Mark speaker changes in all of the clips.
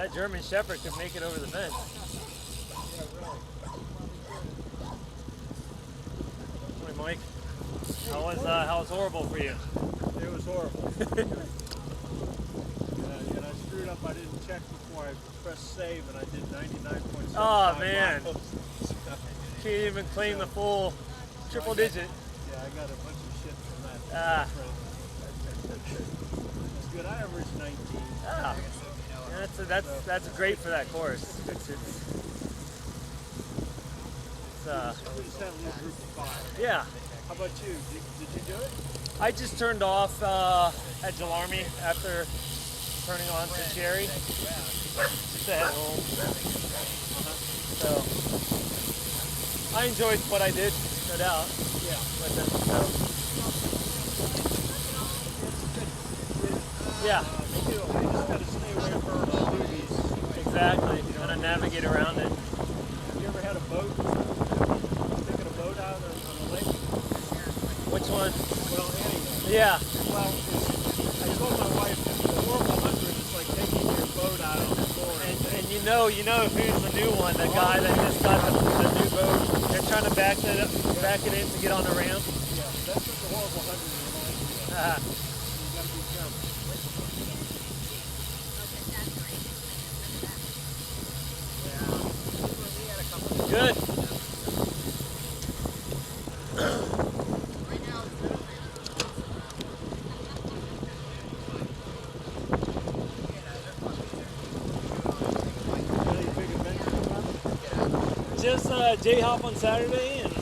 Speaker 1: That German Shepherd could make it over the fence. Morning, Mike. How was horrible for you?
Speaker 2: It was horrible. And I screwed up. I didn't check before I pressed save, and I did 99.75
Speaker 1: Oh man!
Speaker 2: miles.
Speaker 1: Can't even claim the full triple digit.
Speaker 2: Yeah, I got a bunch of shit from that.
Speaker 1: Ah.
Speaker 2: It's good. I averaged 19.
Speaker 1: Ah. Yeah, that's great for that course.
Speaker 2: We just had a little group of 5.
Speaker 1: Yeah.
Speaker 2: How about you? Did you do it?
Speaker 1: I just turned off at Jalarmi after turning on to Cherry. Just to head home. So I enjoyed what I did, no doubt.
Speaker 2: Yeah.
Speaker 1: With them, so. Yeah.
Speaker 2: You just got to stay away from our duties.
Speaker 1: Exactly. Kind of navigate around it.
Speaker 2: Have you ever had a boat? Taken a boat out on the lake?
Speaker 1: Which one?
Speaker 2: Well, anyway.
Speaker 1: Yeah.
Speaker 2: Well, I told my wife the 400 is like taking your boat out on the floor.
Speaker 1: And you know who's the new one? The guy that just got the new boat. They're trying to back it in to get on the ramp.
Speaker 2: Yeah, that's what the horrible 100 reminds me of. You got to be careful.
Speaker 1: Good. Just J-hop on Saturday, and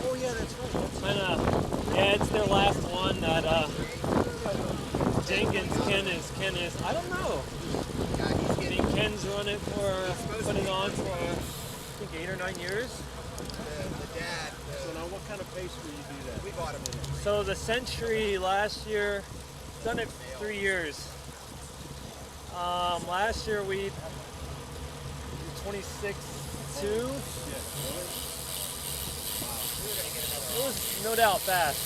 Speaker 2: Oh yeah, that's right.
Speaker 1: yeah, it's their last one. That Jenkins Ken is I don't know. I mean, Ken's run it put it on for I think 8 or 9 years.
Speaker 3: The dad.
Speaker 2: So now, what kind of pace will you do that?
Speaker 3: We bought him in it.
Speaker 1: So the Century last year, done it 3 years. Last year we 26.2. It was no doubt fast,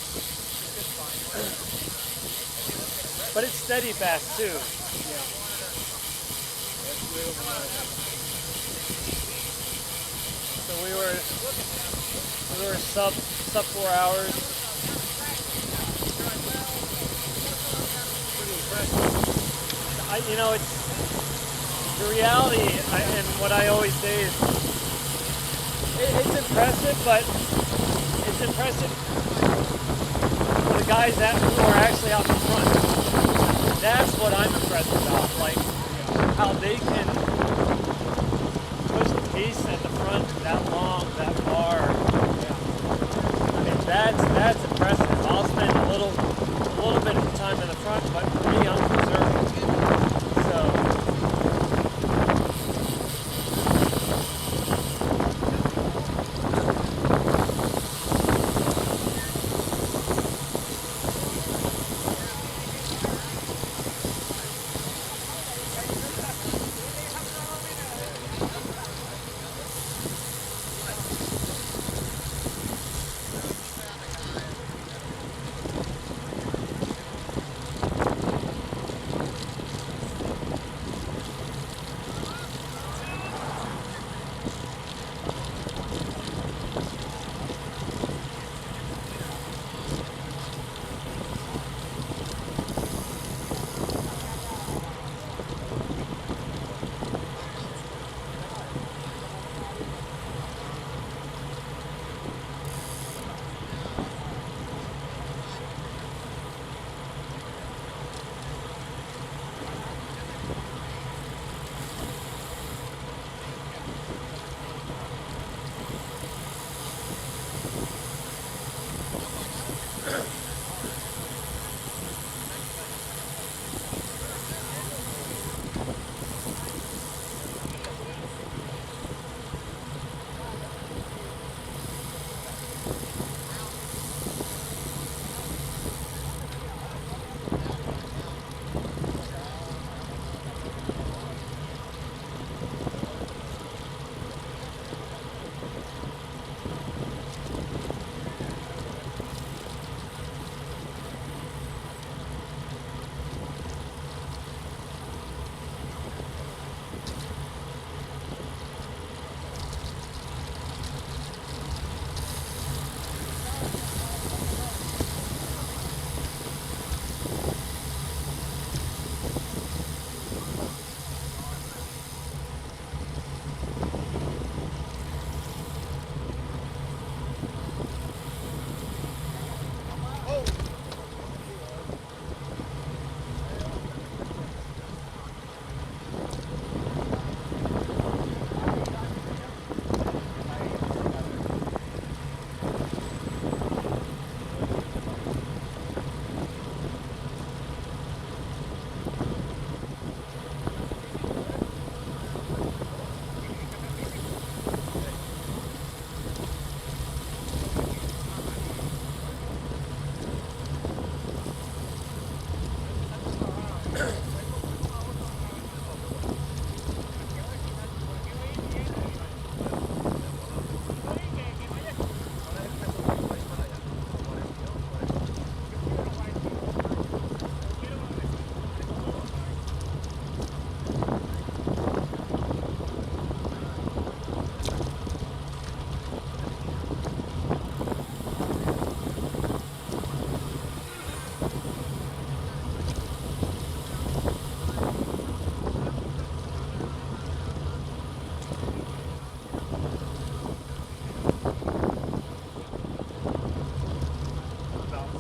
Speaker 1: but it's steady fast too.
Speaker 2: Yeah. That's real nice.
Speaker 1: So we were sub 4 hours.
Speaker 2: Pretty impressive.
Speaker 1: It's the reality, and what I always say is, it's impressive, but it's impressive for the guys who are actually out in front. That's what I'm impressed about, like how they can push the pace at the front that long, that far. I mean, that's impressive. I'll spend a little bit of time in the front, but for me, I'm conservative. So.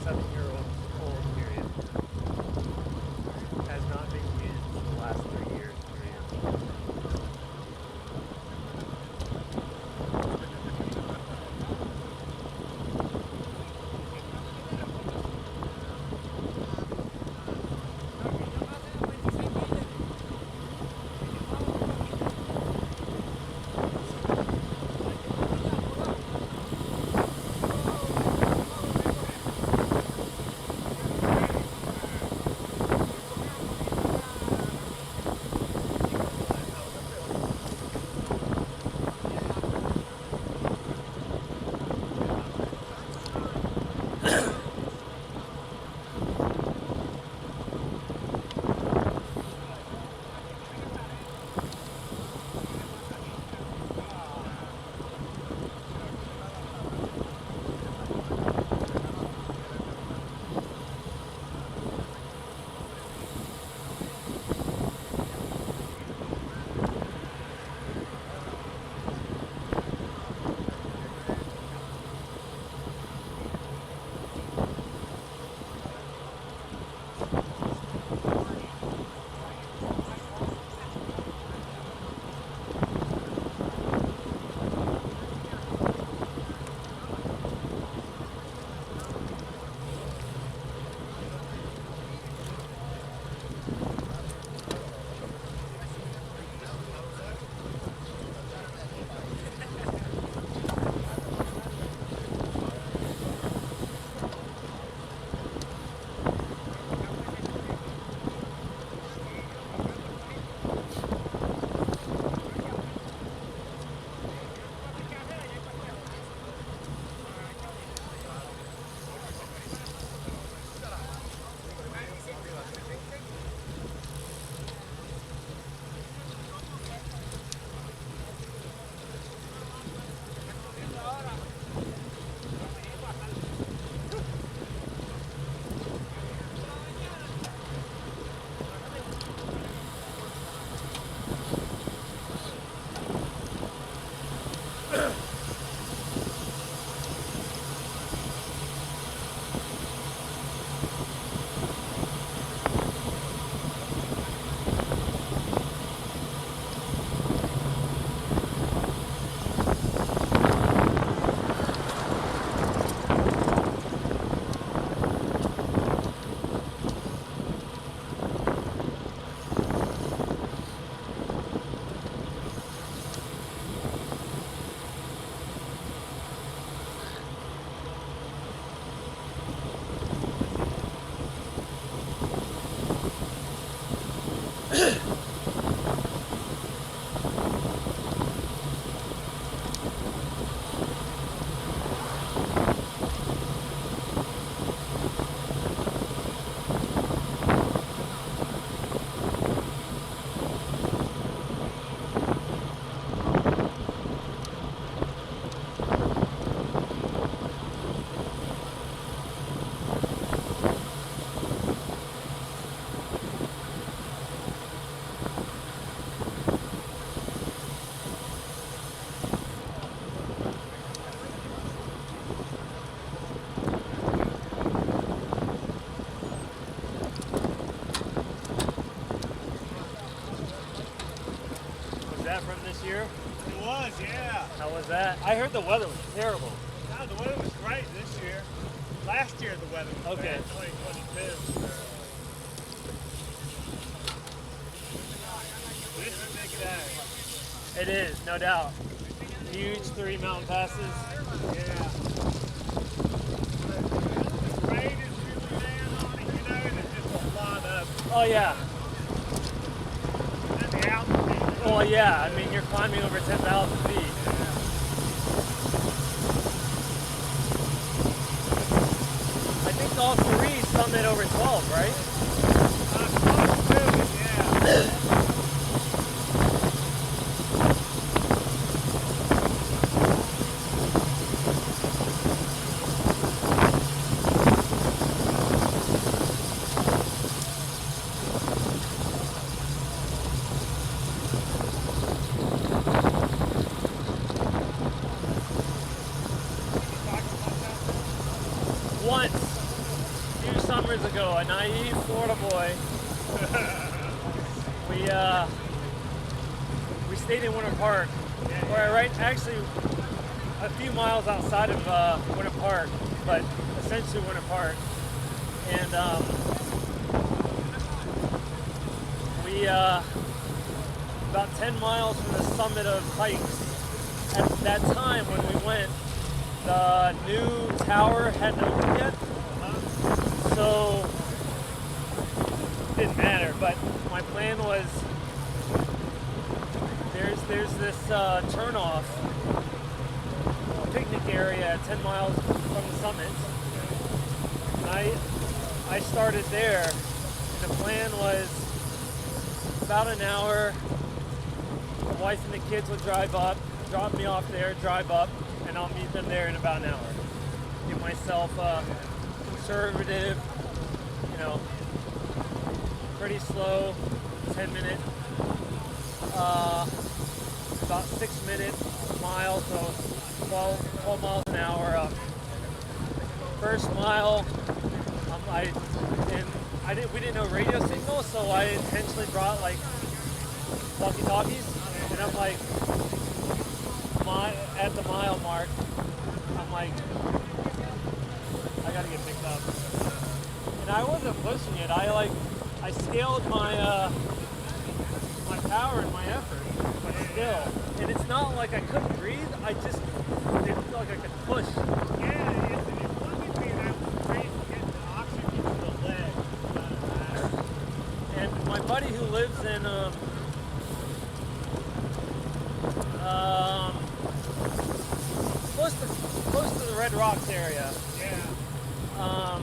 Speaker 1: 7-year-old period. Has not been used for the last 3 years period. This year?
Speaker 2: It was, yeah.
Speaker 1: How was that? I heard the weather was terrible.
Speaker 2: No, the weather was great this year. Last year the weather was
Speaker 1: Okay.
Speaker 2: bad, 2022. This is a big day.
Speaker 1: It is, no doubt. Huge 3 mountain passes.
Speaker 2: Yeah. The grade is really down on it, you know, there's just a lot of
Speaker 1: Oh yeah.
Speaker 2: and the altitude.
Speaker 1: Well yeah, I mean you're climbing over 10,000 feet. I think all 3 summit over 12, right?
Speaker 2: Close to it, yeah.
Speaker 1: Once. 2 summers ago, a naive Florida boy. We stayed in Winter Park, actually a few miles outside of Winter Park, but essentially Winter Park. And we about 10 miles from the summit of hikes. At that time when we went, the new tower hadn't opened yet, so it didn't matter. But my plan was there's this turnoff picnic area 10 miles from the summit, and I started there, and the plan was about an hour. The wife and the kids would drive up, drop me off there, drive up, and I'll meet them there in about an hour. Give myself a conservative, pretty slow 10-minute, about 6-minute mile, so 12 miles an hour up. First mile, we didn't know radio signal, so I intentionally brought like walkie-talkies, and I'm like, at the mile mark, I'm like, I gotta get picked up. And I wasn't pushing it. I scaled my my power and my effort, but still. And it's not like I couldn't breathe. I just didn't feel like I could push.
Speaker 2: Yeah, it's one thing being able to breathe and get the oxygen to the leg.
Speaker 1: And my buddy who lives in close to the Red Rocks area.
Speaker 2: Yeah.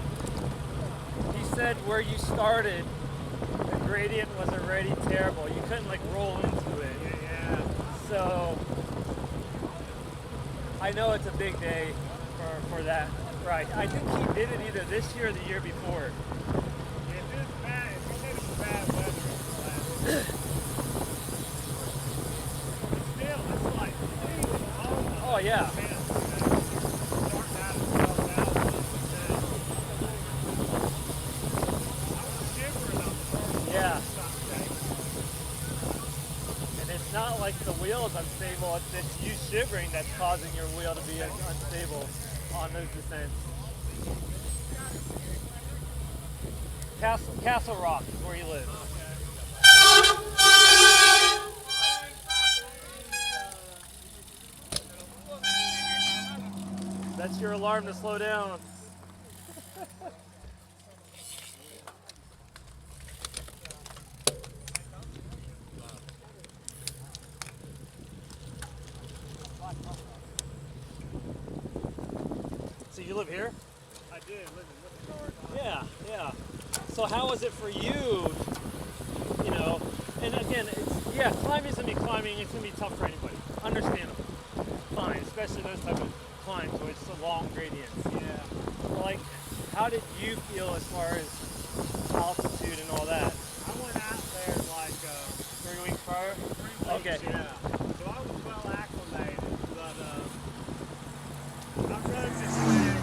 Speaker 1: He said where you started, the gradient was already terrible. You couldn't like roll into it.
Speaker 2: Yeah.
Speaker 1: So I know it's a big day for that. Right. I think he did it either this year or the year before.
Speaker 2: If it's bad, if you think it's bad weather, still, it's like,
Speaker 1: oh yeah. Yeah. And it's not like the wheel's unstable, it's you shivering that's causing your wheel to be unstable on those descents. Castle Rock is where you live. That's your alarm to slow down. So you live here?
Speaker 2: I did, live in Whitford.
Speaker 1: Yeah, yeah. So how is it for you, and again, climbing's gonna be climbing, it's gonna be tough for anybody. Understandable. Fine, especially those type of climbs where it's a long gradients.
Speaker 2: Yeah.
Speaker 1: But like, how did you feel as far as altitude and all that?
Speaker 2: I went out there like
Speaker 1: 3 weeks prior?
Speaker 2: 3 weeks,
Speaker 1: Okay.
Speaker 2: yeah. So I was well acclimated, but I rode this thing,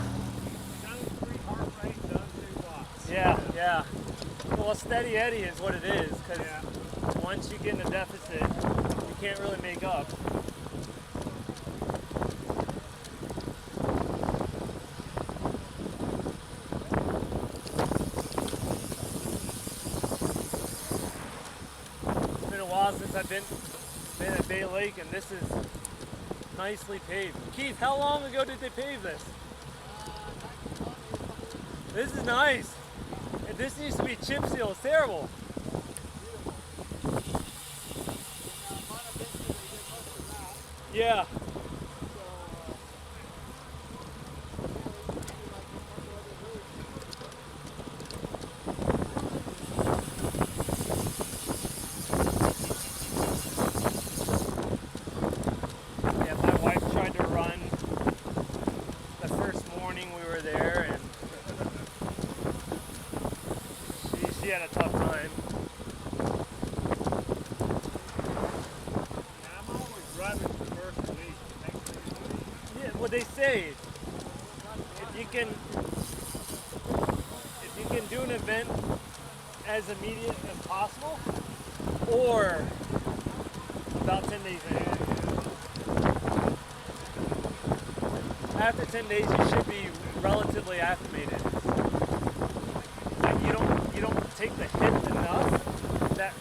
Speaker 2: zone 3 heart rate, zone 2 watts.
Speaker 1: Yeah. Well, a steady eddy is what it is, because once you get in a deficit, you can't really make up. It's been a while since I've been at Bay Lake, and this is nicely paved. Keith, how long ago did they pave this? This is nice. This used to be chip seal. It's terrible. Yeah. Yeah, my wife tried to run the first morning we were there, and she had a tough time.
Speaker 2: Yeah, I'm always running the first week.
Speaker 1: Yeah, what they say, if you do an event as immediate as possible, or about 10 days in. After 10 days, you should be relatively acclimated. Like you don't take the hit enough that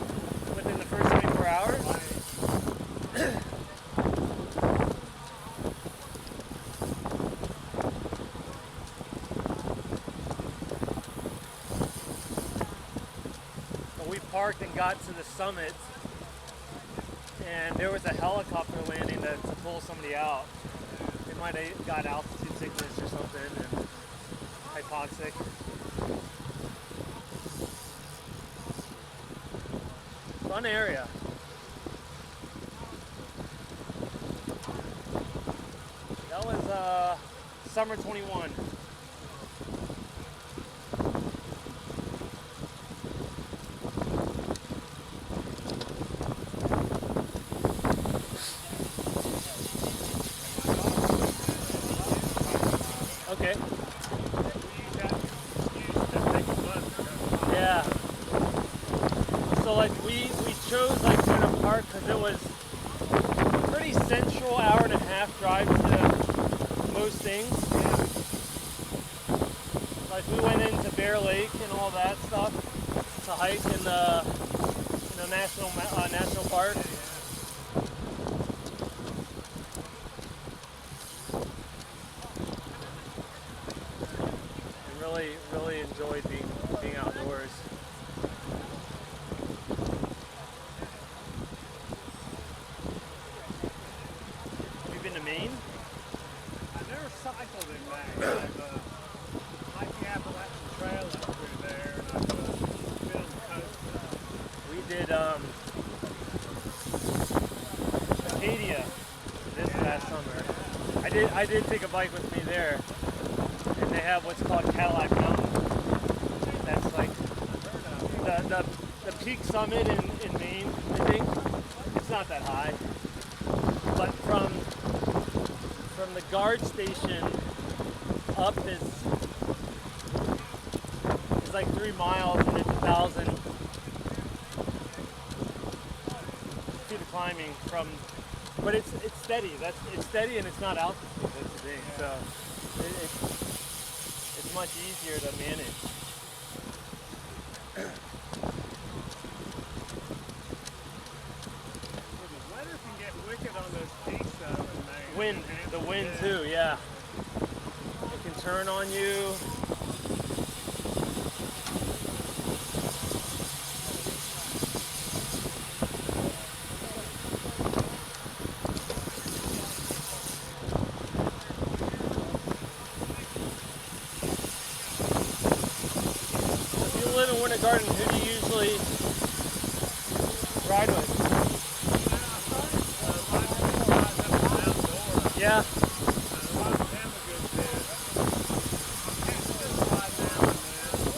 Speaker 1: within the first 24 hours. But we parked and got to the summit, and there was a helicopter landing to pull somebody out. They might have got altitude sickness or something and hypoxic. Fun area. That was summer 21. Okay. Yeah. So like we chose like Winter Park because it was a pretty central hour-and-a-half drive to most things. Like we went into Bear Lake and all that stuff to hike in the national park. Really enjoyed being outdoors. Have you been to Maine?
Speaker 2: I never cycled in Maine. I've hiked the Appalachian Trail up through there, and I've been on the coast.
Speaker 1: We did Acadia this past summer. I did take a bike with me there, and they have what's called Cadillac Mountain. That's like the peak summit in Maine, I think. It's not that high, but from the guard station up is like 3 miles, and it's 1,000 feet of climbing from. But it's steady. It's steady, and it's not altitude. That's the thing. So it's much easier to manage.
Speaker 2: The weather can get wicked on those peaks though in Maine.
Speaker 1: The wind too, yeah. It can turn on you. If you live in Winter Garden, who do you usually ride with? Yeah.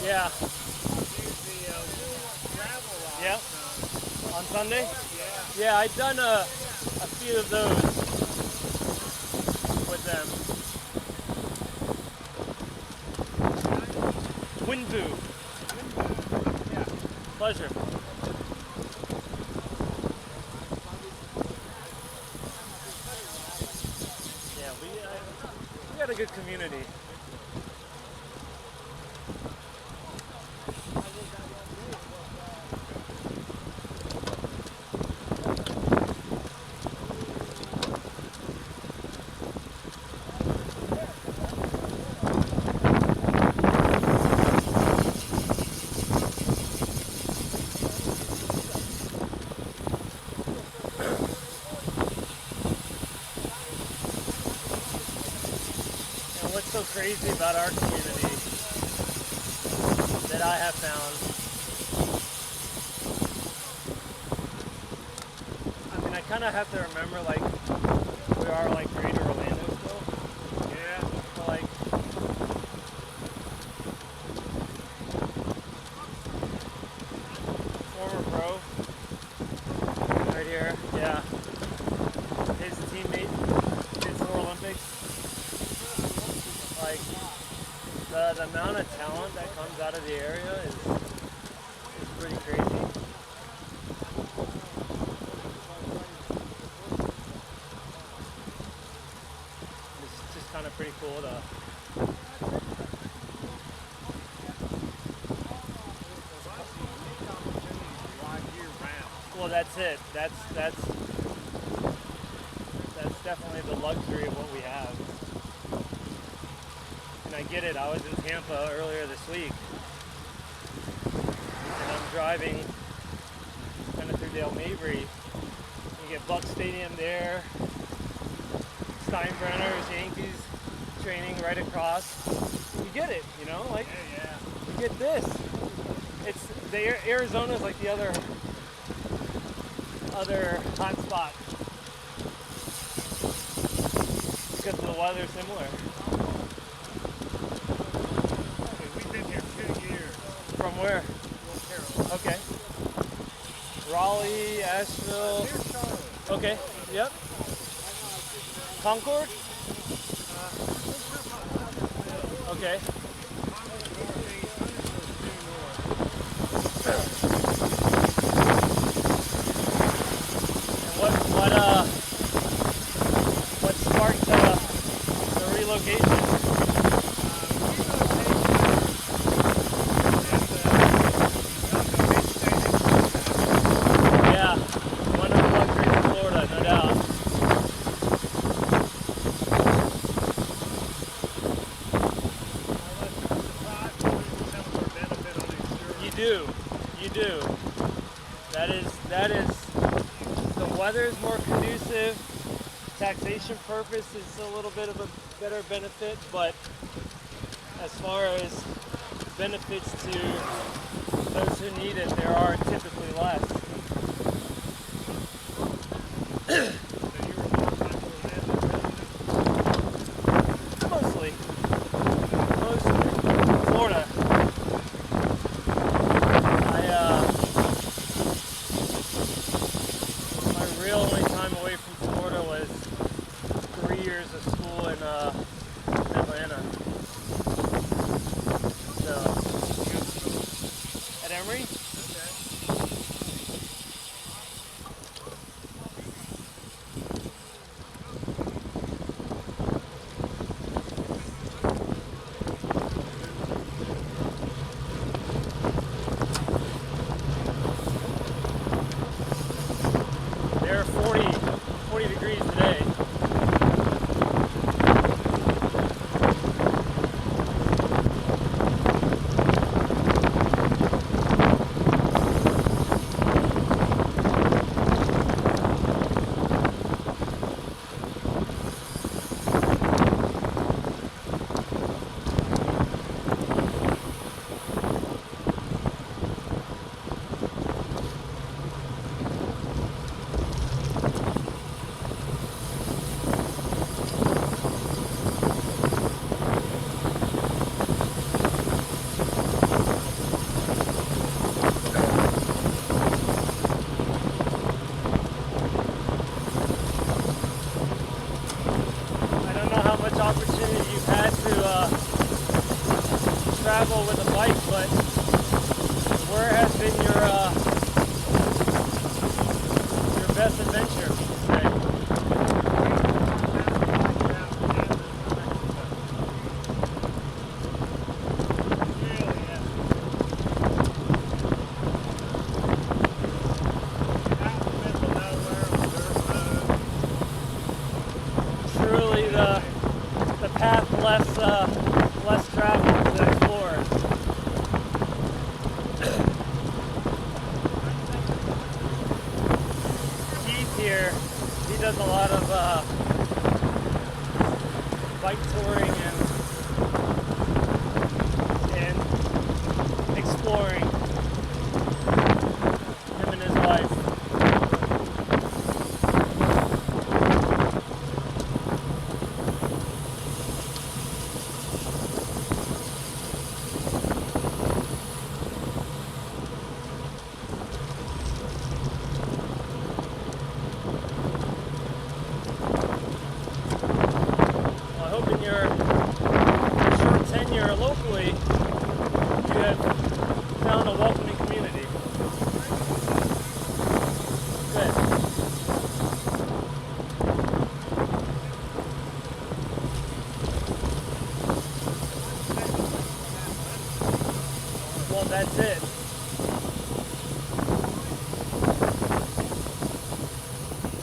Speaker 1: Yeah. Yep. On Sunday? Yeah, I've done a few of those with them. Winvu. Yeah. Pleasure. Yeah, we got a good community. What's so crazy about our community that I have found, I mean, I kind of have to remember, like, we are like Greater Orlando still. Yeah. But like, former pro, right here, yeah. His teammate did 4 Olympics. Like, the amount of talent talent that comes out of the area is pretty crazy. It's just kind of pretty cool to well, that's it. That's definitely the luxury of what we have. And I get it. I was in Tampa earlier this week, and I'm driving kind of through Dale Mabry. You get Buck Stadium there, Steinbrenner's, Yankees training right across. You get it, you know, like you get this. It's Arizona's like the other hot spot because the weather's similar.
Speaker 2: Okay, we've been here 2 years.
Speaker 1: From where?
Speaker 2: North Carolina.
Speaker 1: Okay. Raleigh, Asheville.
Speaker 2: Near Charlotte.
Speaker 1: Okay. Yep. Concord? Okay. What sparked the relocation? Yeah, one of the luxuries of Florida, no doubt. You do. That is. The weather is more conducive. Taxation purpose is a little bit of a better benefit, but as far as benefits to those who need it, there are typically less. Mostly Florida. My real only time away from Florida was 3 years of school in Atlanta. So at Emory. They're 40 degrees today. Opportunity you've had to travel with a bike, but where has been your best adventure today? Truly the path less traveled to explore. Keith here, he does a lot of bike touring and exploring. Him and his wife. Well, that's it.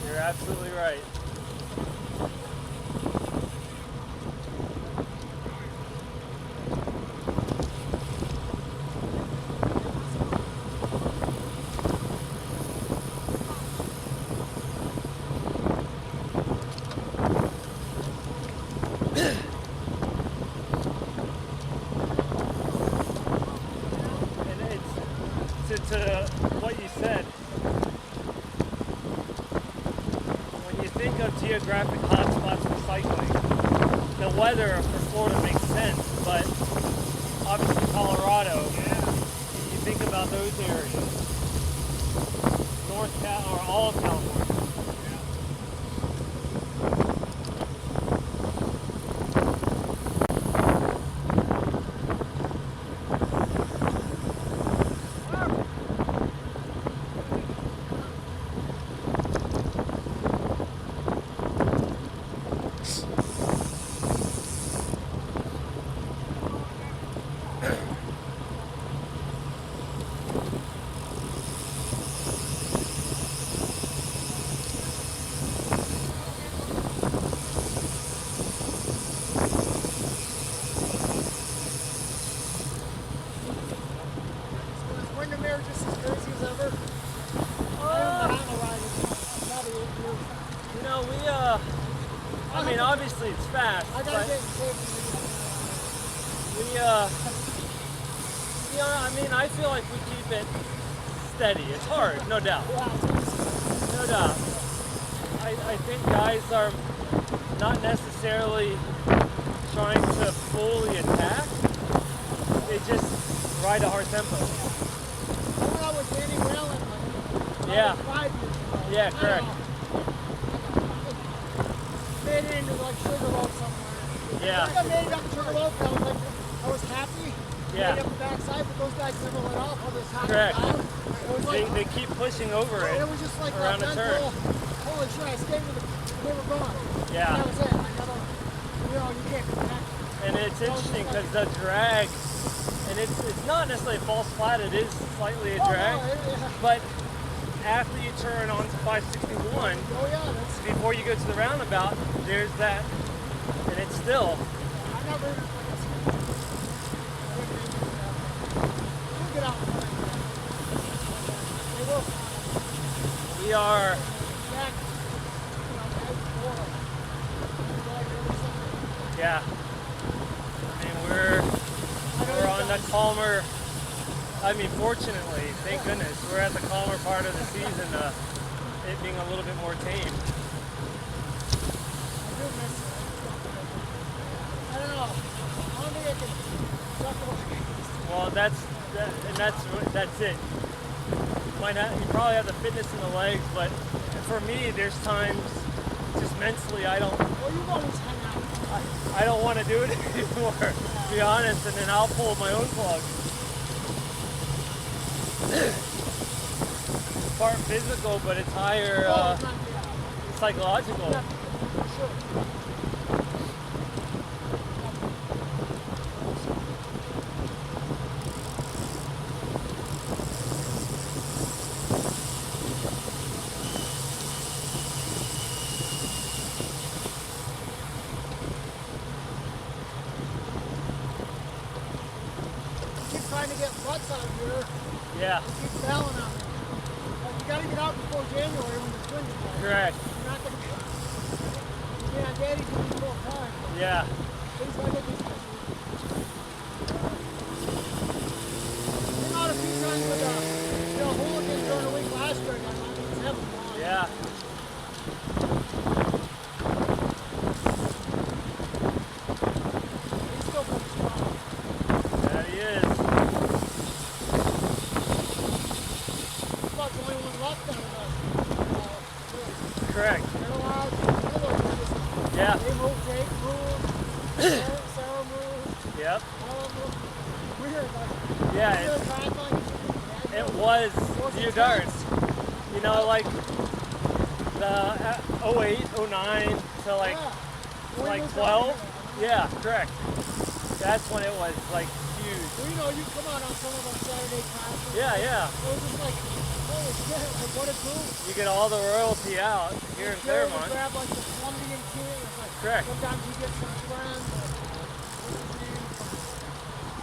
Speaker 1: You're absolutely right. To what you said, when you think of geographic hotspots for cycling, the weather for Florida makes sense, but obviously Colorado, you think about those areas, North Cal or all of California. I mean, obviously it's fast, but I mean, I feel like we keep it steady. It's hard, no doubt. No doubt. I think guys are not necessarily trying to fully attack. They just ride a hard tempo. Yeah. Yeah, correct.
Speaker 4: Made it into like Sugarloaf somewhere.
Speaker 1: Yeah.
Speaker 4: I made it up to Sugarloaf, I was happy.
Speaker 1: Yeah.
Speaker 4: Made it up the backside, but those guys never let off on this hot
Speaker 1: Correct.
Speaker 4: time.
Speaker 1: They keep pushing over it.
Speaker 4: It was just like
Speaker 1: around the turn.
Speaker 4: Holy shit, I stayed with them. They were gone.
Speaker 1: Yeah.
Speaker 4: And that was it. You can't connect.
Speaker 1: And it's interesting because the drag, and it's not necessarily false flat, it is slightly a drag, but after you turn onto 561, before you go to the roundabout, there's that, and it's still. We are. Yeah. I mean, we're on the calmer. I mean, fortunately, thank goodness, we're at the calmer part of the season, it being a little bit more tame.
Speaker 4: I don't know. I don't think I can talk about it.
Speaker 1: Well, that's it. You probably have the fitness in the legs, but for me, there's times just mentally I don't.
Speaker 4: Well, you've always hung out.
Speaker 1: I don't want to do it anymore, to be honest, and then I'll pull my own plug. It's part physical, but it's higher psychological.
Speaker 4: Yeah, for sure. Trying to get butts out here.
Speaker 1: Yeah.
Speaker 4: Keep bailing on me. Like, you gotta get out before January when it's windy.
Speaker 1: Correct.
Speaker 4: You're not gonna get. Yeah, Daddy's gonna be full time.
Speaker 1: Yeah.
Speaker 4: Things like this. Came out a few times with hooligans during the week last year. I mean, it's heaven.
Speaker 1: Yeah.
Speaker 4: He's still pretty strong.
Speaker 1: That he is. Correct. Yeah.
Speaker 4: They move, Jake moved, Sarah moved,
Speaker 1: Yep.
Speaker 4: Ella moved. Weird.
Speaker 1: Yeah, it was few darts. You know, like the 08, 09 to like 12. Yeah, correct. That's when it was like huge.
Speaker 4: Well, you know, you come out on some of our Saturday classes.
Speaker 1: Yeah, yeah.
Speaker 4: It was just like, holy shit, like what a tool.
Speaker 1: You get all the royalty out here in
Speaker 4: Jared would
Speaker 1: Claremont.
Speaker 4: grab like the Colombian kid. It's like,
Speaker 1: Correct.
Speaker 4: sometimes you get some friends. What's his name?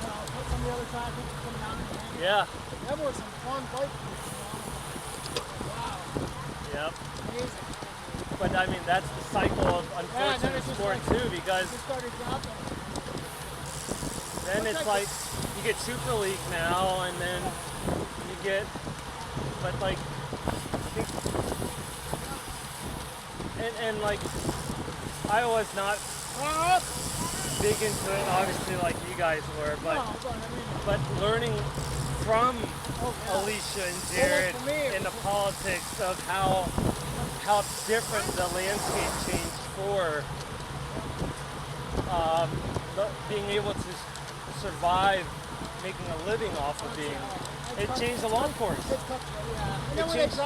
Speaker 4: Some of the other guys that come down and hang.
Speaker 1: Yeah.
Speaker 4: Them were some fun bike trips, you know. Wow.
Speaker 1: Yep.
Speaker 4: Amazing.
Speaker 1: But I mean, that's the cycle of
Speaker 4: Yeah, and then
Speaker 1: unfortunate
Speaker 4: it's just
Speaker 1: sport
Speaker 4: like,
Speaker 1: too, because
Speaker 4: just started dropping.
Speaker 1: then it's like you get Super League now, and then you get, but like, and like, I was not big into it, obviously, like you guys were, but
Speaker 4: No, but I mean,
Speaker 1: but learning from
Speaker 4: yeah.
Speaker 1: Alicia and Jared
Speaker 4: for me, it
Speaker 1: in the
Speaker 4: was
Speaker 1: politics of how different the landscape changed for being able to survive making a living off of being. It changed the lawn course.
Speaker 4: it's tough, yeah. And then when
Speaker 1: changed-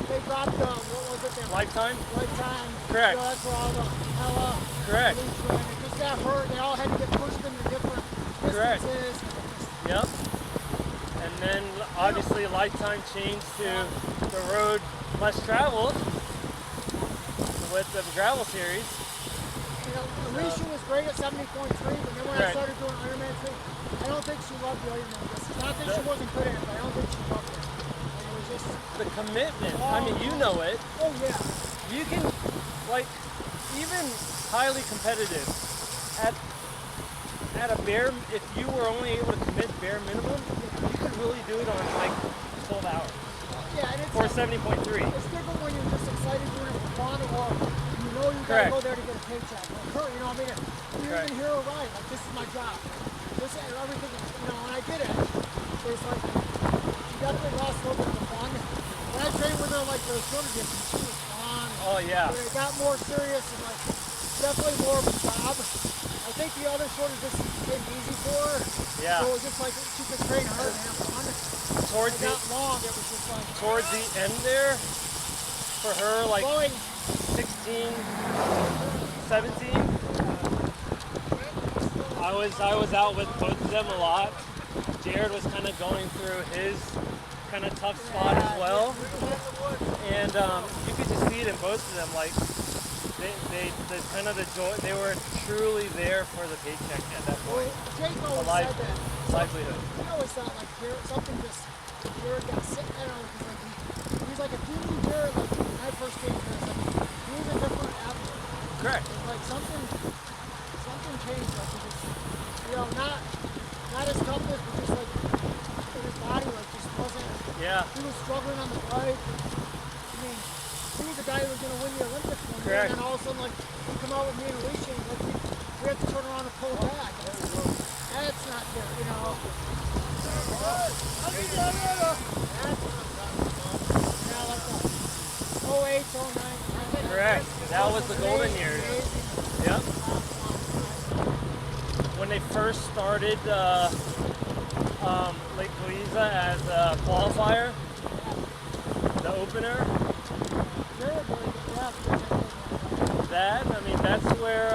Speaker 4: they dropped what was it?
Speaker 1: Lifetime?
Speaker 4: Lifetime.
Speaker 1: Correct.
Speaker 4: So that's where all the hella
Speaker 1: Correct.
Speaker 4: police were, and it just got hurt. They all had to get pushed into different
Speaker 1: Correct.
Speaker 4: distances. And it just,
Speaker 1: Yep. And then obviously Lifetime changed to the road less traveled with the gravel series.
Speaker 4: you know, Alicia was great at 70.3, but then when
Speaker 1: Correct.
Speaker 4: I started doing Ironman thing, I don't think she loved the Ironman distance. Not that she wasn't good at it, but I don't think she loved it. And it was just,
Speaker 1: The commitment. I mean, you know it.
Speaker 4: oh yeah.
Speaker 1: You can, like, even highly competitive at a bare, if you were only able to commit bare minimum, you could really do it on like 12 hours
Speaker 4: Yeah, and it's
Speaker 1: or
Speaker 4: like,
Speaker 1: 70.3.
Speaker 4: it's different when you're just excited doing it for fun, or you know you gotta
Speaker 1: Correct.
Speaker 4: go there to get a paycheck. Like her, you know what I mean? You're
Speaker 1: Correct.
Speaker 4: even here, right? Like this is my job. This is everything, you know, and I get it. It's like, she definitely lost a little bit of the fun. When I trained with her, like, for the shorter distance, she was fun.
Speaker 1: Oh yeah.
Speaker 4: But it got more serious and, like, definitely more of a job. I think the other shorter distance became easy for her.
Speaker 1: Yeah.
Speaker 4: So it was just like, she could train hard and have fun.
Speaker 1: Towards
Speaker 4: It
Speaker 1: the
Speaker 4: got long, it was just like,
Speaker 1: towards the end there, for her like
Speaker 4: going,
Speaker 1: 16, 17. I was out with both of them a lot. Jared was kind of going through his kind of tough spot as well, and you could just see it in both of them. Like they kind of the joy. They were truly there for the paycheck at that
Speaker 4: well,
Speaker 1: point.
Speaker 4: Jake always
Speaker 1: life-
Speaker 4: said that.
Speaker 1: Livelihood.
Speaker 4: I always thought, like, something just, Jared got sick, I don't know, because, like, he's like, if you knew Jared, like, when I first came here, it's like, he was a different athlete.
Speaker 1: Correct.
Speaker 4: It's like, something changed, like, he just, you know, not his toughness, but just, like, in his body, like, just wasn't,
Speaker 1: Yeah.
Speaker 4: he was struggling on the bike. I mean, he was the guy who was going to win the Olympics one year,
Speaker 1: Correct.
Speaker 4: and then all of a sudden, like, he come out with me and Alicia, and, like, we have to turn around and pull back. That's not good, you know. Yeah, like that. 08, 09.
Speaker 1: Correct. That was the golden
Speaker 4: Amazing,
Speaker 1: years.
Speaker 4: amazing.
Speaker 1: Yep. When they first started Lake Louisa as a qualifier, the opener,
Speaker 4: Very good, yeah.
Speaker 1: that, I mean, that's where,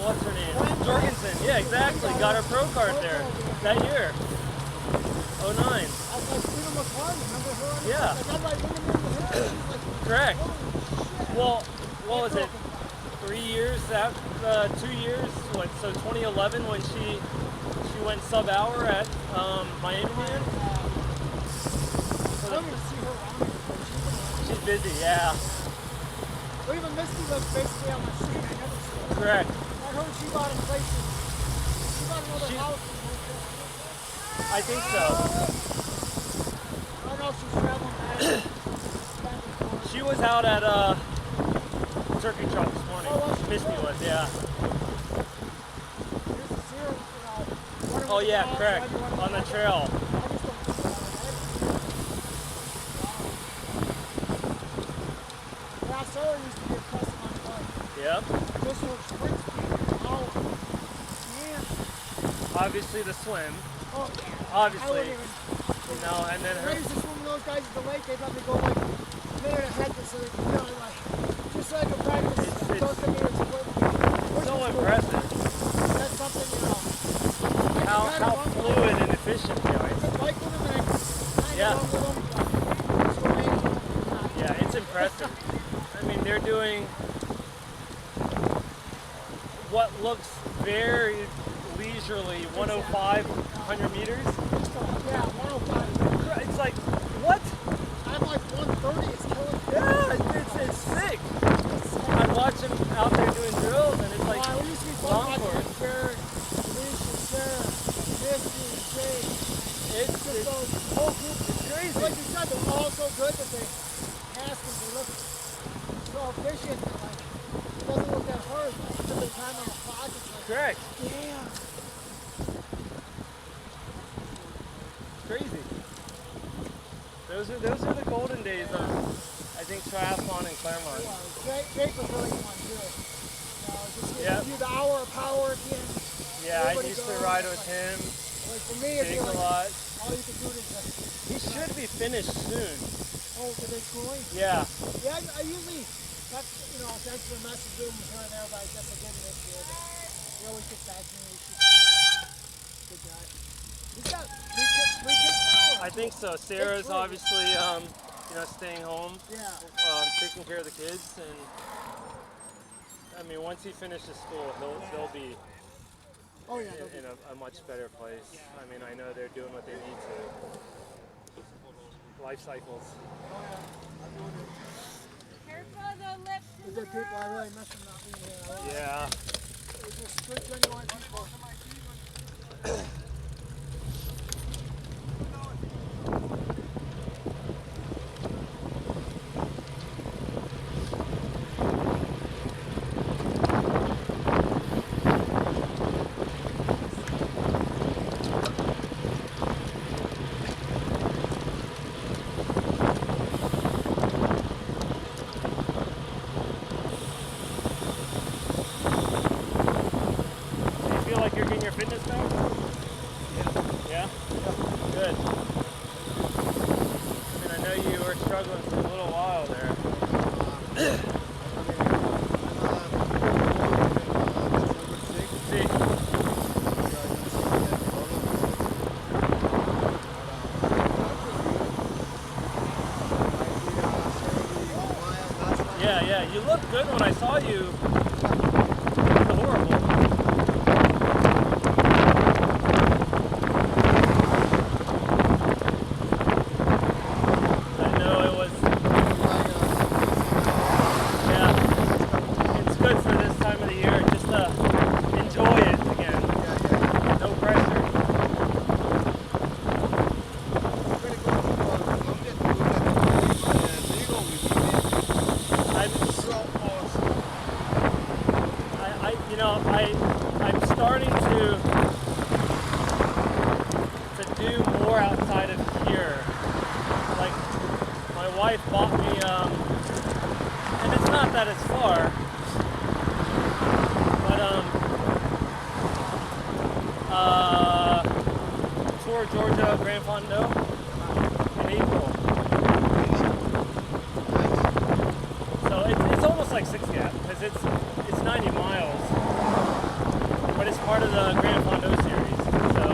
Speaker 1: what's her name? Jorgensen. Yeah, exactly. Got her pro card there that year. 09.
Speaker 4: I was like, Peter McCartney, remember her? On the
Speaker 1: Yeah.
Speaker 4: Like, I'm like, looking into her, and she's like,
Speaker 1: Correct.
Speaker 4: holy shit.
Speaker 1: Well, what was it? 3 years, 2 years, what, so 2011 when she went sub-hour at Miami Man?
Speaker 4: I don't even see her around here.
Speaker 1: She's busy, yeah.
Speaker 4: Well, even Misty was basically on my street. I never see her.
Speaker 1: Correct.
Speaker 4: I heard she bought a place. She bought another
Speaker 1: She-
Speaker 4: house.
Speaker 1: I think so.
Speaker 4: I don't know if she's traveling back. back and forth.
Speaker 1: She was out at Turkey Trot this morning.
Speaker 4: Oh, was she?
Speaker 1: Misty was, yeah.
Speaker 4: Here's the zero, you know, running
Speaker 1: Oh
Speaker 4: with
Speaker 1: yeah,
Speaker 4: the dog,
Speaker 1: correct.
Speaker 4: running
Speaker 1: On the
Speaker 4: with the
Speaker 1: trail.
Speaker 4: dog. I just don't see that. Yeah, I saw her used to get custom on the bike.
Speaker 1: Yep.
Speaker 4: Just her sprint speed. Oh, man.
Speaker 1: Obviously the swim.
Speaker 4: Oh,
Speaker 1: Obviously.
Speaker 4: I wouldn't even.
Speaker 1: You know, and then
Speaker 4: When I
Speaker 1: her.
Speaker 4: used to swim with those guys at the lake, they'd let me go like a minute ahead so they could, you know, like, just so I could practice.
Speaker 1: It's-
Speaker 4: Those meters of what-
Speaker 1: So impressive.
Speaker 4: That's something, you know.
Speaker 1: how fluid and efficient they are.
Speaker 4: Bike with them and
Speaker 1: Yeah.
Speaker 4: with them.
Speaker 1: Yeah, it's impressive. I mean, they're doing what looks very leisurely 105, 100 meters.
Speaker 4: Yeah, 105.
Speaker 1: It's like, what?
Speaker 4: I'm like 130. It's killing me.
Speaker 1: Yeah, it's sick. I watch them out there doing drills, and it's like,
Speaker 4: We used to be
Speaker 1: long
Speaker 4: fun
Speaker 1: for it.
Speaker 4: watching Jared, Alicia, Sarah, Misty, Jay.
Speaker 1: It's
Speaker 4: Just those whole group.
Speaker 1: it's crazy.
Speaker 4: Like you said, they're all so good that they pass and they look so efficient. And like, it doesn't look that hard. Like, you took the time on the clock. It's like,
Speaker 1: Correct.
Speaker 4: damn.
Speaker 1: Crazy. Those are the golden days of, I think, triathlon and Claremont.
Speaker 4: Jake was really fun too. You know, just
Speaker 1: Yep.
Speaker 4: do the hour of power again.
Speaker 1: Yeah, I
Speaker 4: Everybody
Speaker 1: used to
Speaker 4: goes,
Speaker 1: ride with
Speaker 4: like,
Speaker 1: him.
Speaker 4: Like for me, it'd be
Speaker 1: Jake a
Speaker 4: like,
Speaker 1: lot.
Speaker 4: all you can do is just,
Speaker 1: He should be finished soon.
Speaker 4: oh, did they Khoi?
Speaker 1: Yeah.
Speaker 4: Yeah, I usually, that's, you know, thanks for the message here and there, but I guess I didn't this year. But he always gets back to me. He's good guy. He's got three kids now?
Speaker 1: I think so. Sarah's obviously, you know, staying home,
Speaker 4: Yeah.
Speaker 1: taking care of the kids, and I mean, once he finishes school, they'll be
Speaker 4: Oh yeah.
Speaker 1: in a much better place. I mean, I know they're doing what they need to. Life cycles.
Speaker 5: Careful the lips.
Speaker 4: These are people I really miss them not being here. I love
Speaker 1: Yeah.
Speaker 4: them. They're just good, genuine people.
Speaker 1: Do you feel like you're getting your fitness back? Yeah? Good. I mean, I know you were struggling for a little while there. See, yeah, you looked good when I saw you. You looked horrible. I know it was, yeah, it's good for this time of the year just to enjoy it again. No pressure. I'm starting to do more outside of here. Like, my wife bought me, and it's not that it's far, but Tour Georgia Grand Fondo in April. So it's almost like 6 Gap because it's 90 miles, but it's part of the Grand Fondo series. So.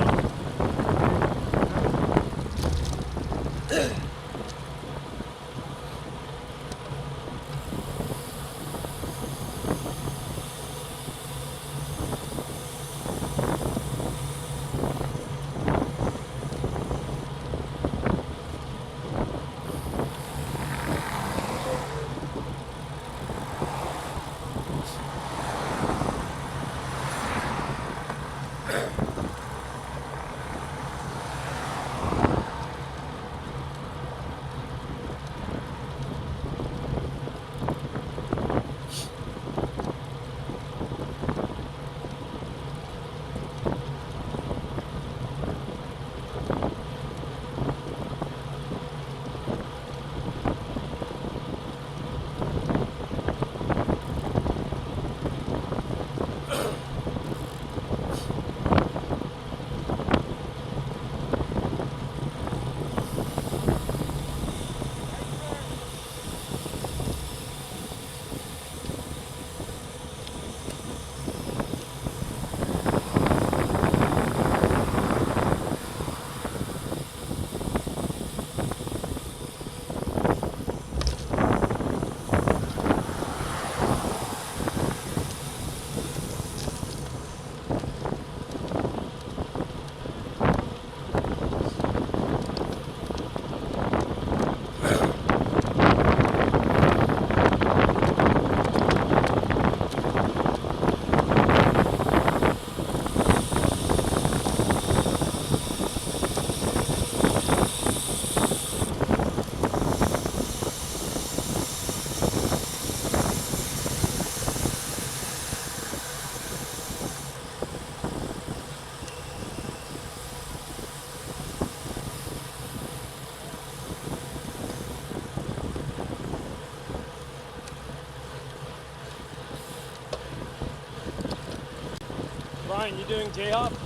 Speaker 1: Ryan, you doing J-hop? You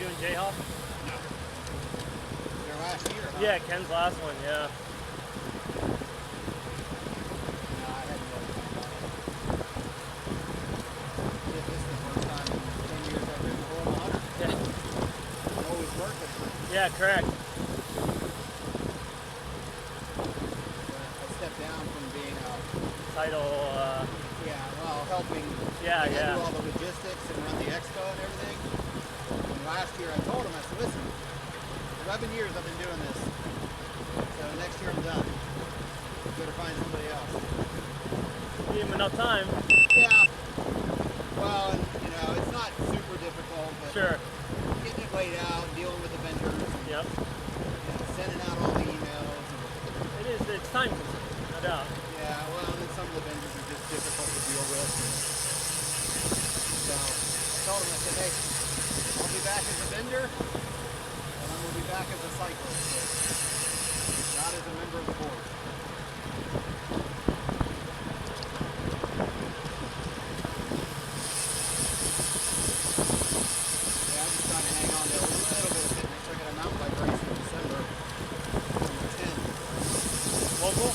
Speaker 1: doing J-hop?
Speaker 3: Their last year, huh?
Speaker 1: Yeah, Ken's last one, yeah.
Speaker 3: No, I hadn't really thought about it. This is the first time in 10 years I've been below 100.
Speaker 1: Yeah,
Speaker 3: I'm always working.
Speaker 1: yeah, correct.
Speaker 3: I stepped down from being a,
Speaker 1: Title,
Speaker 3: helping
Speaker 1: yeah,
Speaker 3: do
Speaker 1: yeah.
Speaker 3: all the logistics and run the expo and everything. And last year I told him, I said, listen, 11 years I've been doing this. So next year I'm done. Better find somebody else.
Speaker 1: Give him enough time.
Speaker 3: Yeah. Well, and, it's not super difficult, but
Speaker 1: Sure.
Speaker 3: getting it laid out, dealing with the vendors, and,
Speaker 1: Yep.
Speaker 3: sending out all the emails. And,
Speaker 1: It's time consuming, no doubt.
Speaker 3: yeah, well, and then some of the vendors are just difficult to deal with. So I told him, I said, hey, I'll be back as a vendor, and I'm going to be back as a cyclist, but not as a member of the board. Yeah, I'm just trying to hang on to a little bit of fitness. I got a mountain bike race in December on the 10th.
Speaker 1: Local?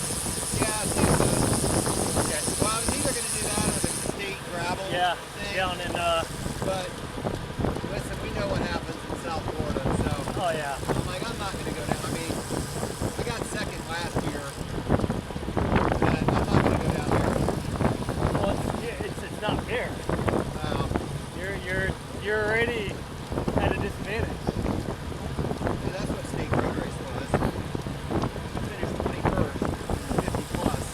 Speaker 3: Yeah, I think so.
Speaker 1: Okay.
Speaker 3: Well, I was either going to do that or the state gravel
Speaker 1: Yeah,
Speaker 3: thing.
Speaker 1: down in,
Speaker 3: But listen, we know what happens in South Florida, so
Speaker 1: oh yeah.
Speaker 3: I'm like, I'm not going to go down. I mean, I got second last year, but I'm not going to go down there.
Speaker 1: Well, it's not fair. You're already at a disadvantage.
Speaker 3: So that's what state road race was. I finished 21st, 50 plus,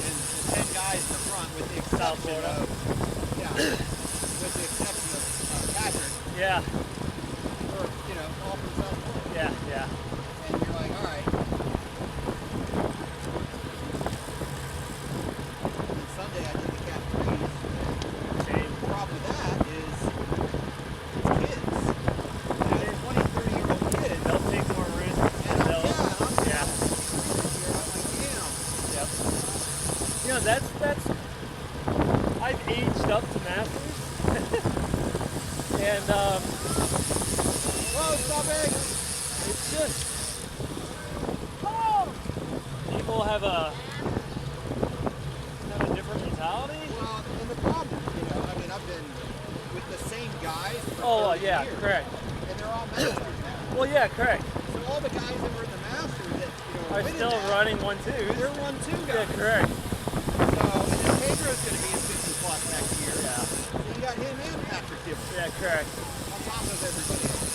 Speaker 3: and the 10 guys in the front, with the
Speaker 1: South
Speaker 3: exception
Speaker 1: Florida.
Speaker 3: of, with the exception of Patrick,
Speaker 1: Yeah,
Speaker 3: or all from South Florida.
Speaker 1: yeah, yeah.
Speaker 3: And you're like, all right. And Sunday I did the Cat Freeze.
Speaker 1: Shame.
Speaker 3: The problem with that is it's kids. 20, 30-year-old kids.
Speaker 1: They'll take more risks.
Speaker 3: And I'm
Speaker 1: Yeah.
Speaker 3: like, damn.
Speaker 1: Yep. That's. I've aged up to masters, and
Speaker 3: Whoa, stop it!
Speaker 1: it's just people have a different mentality.
Speaker 3: Well, and the problem, I've been with the same guys for
Speaker 1: Oh
Speaker 3: 30
Speaker 1: yeah,
Speaker 3: years,
Speaker 1: correct.
Speaker 3: and they're all masters now.
Speaker 1: Well, yeah, correct.
Speaker 3: So all the guys that were in the masters that
Speaker 1: Are
Speaker 3: winning
Speaker 1: still
Speaker 3: that,
Speaker 1: running 1-2s.
Speaker 3: they're 1-2
Speaker 1: Yeah,
Speaker 3: guys.
Speaker 1: correct.
Speaker 3: So, and then Pedro's going to be in 50 plus next year.
Speaker 1: Yeah.
Speaker 3: So you got him and Patrick Gibbs
Speaker 1: Yeah, correct.
Speaker 3: on top of everybody else.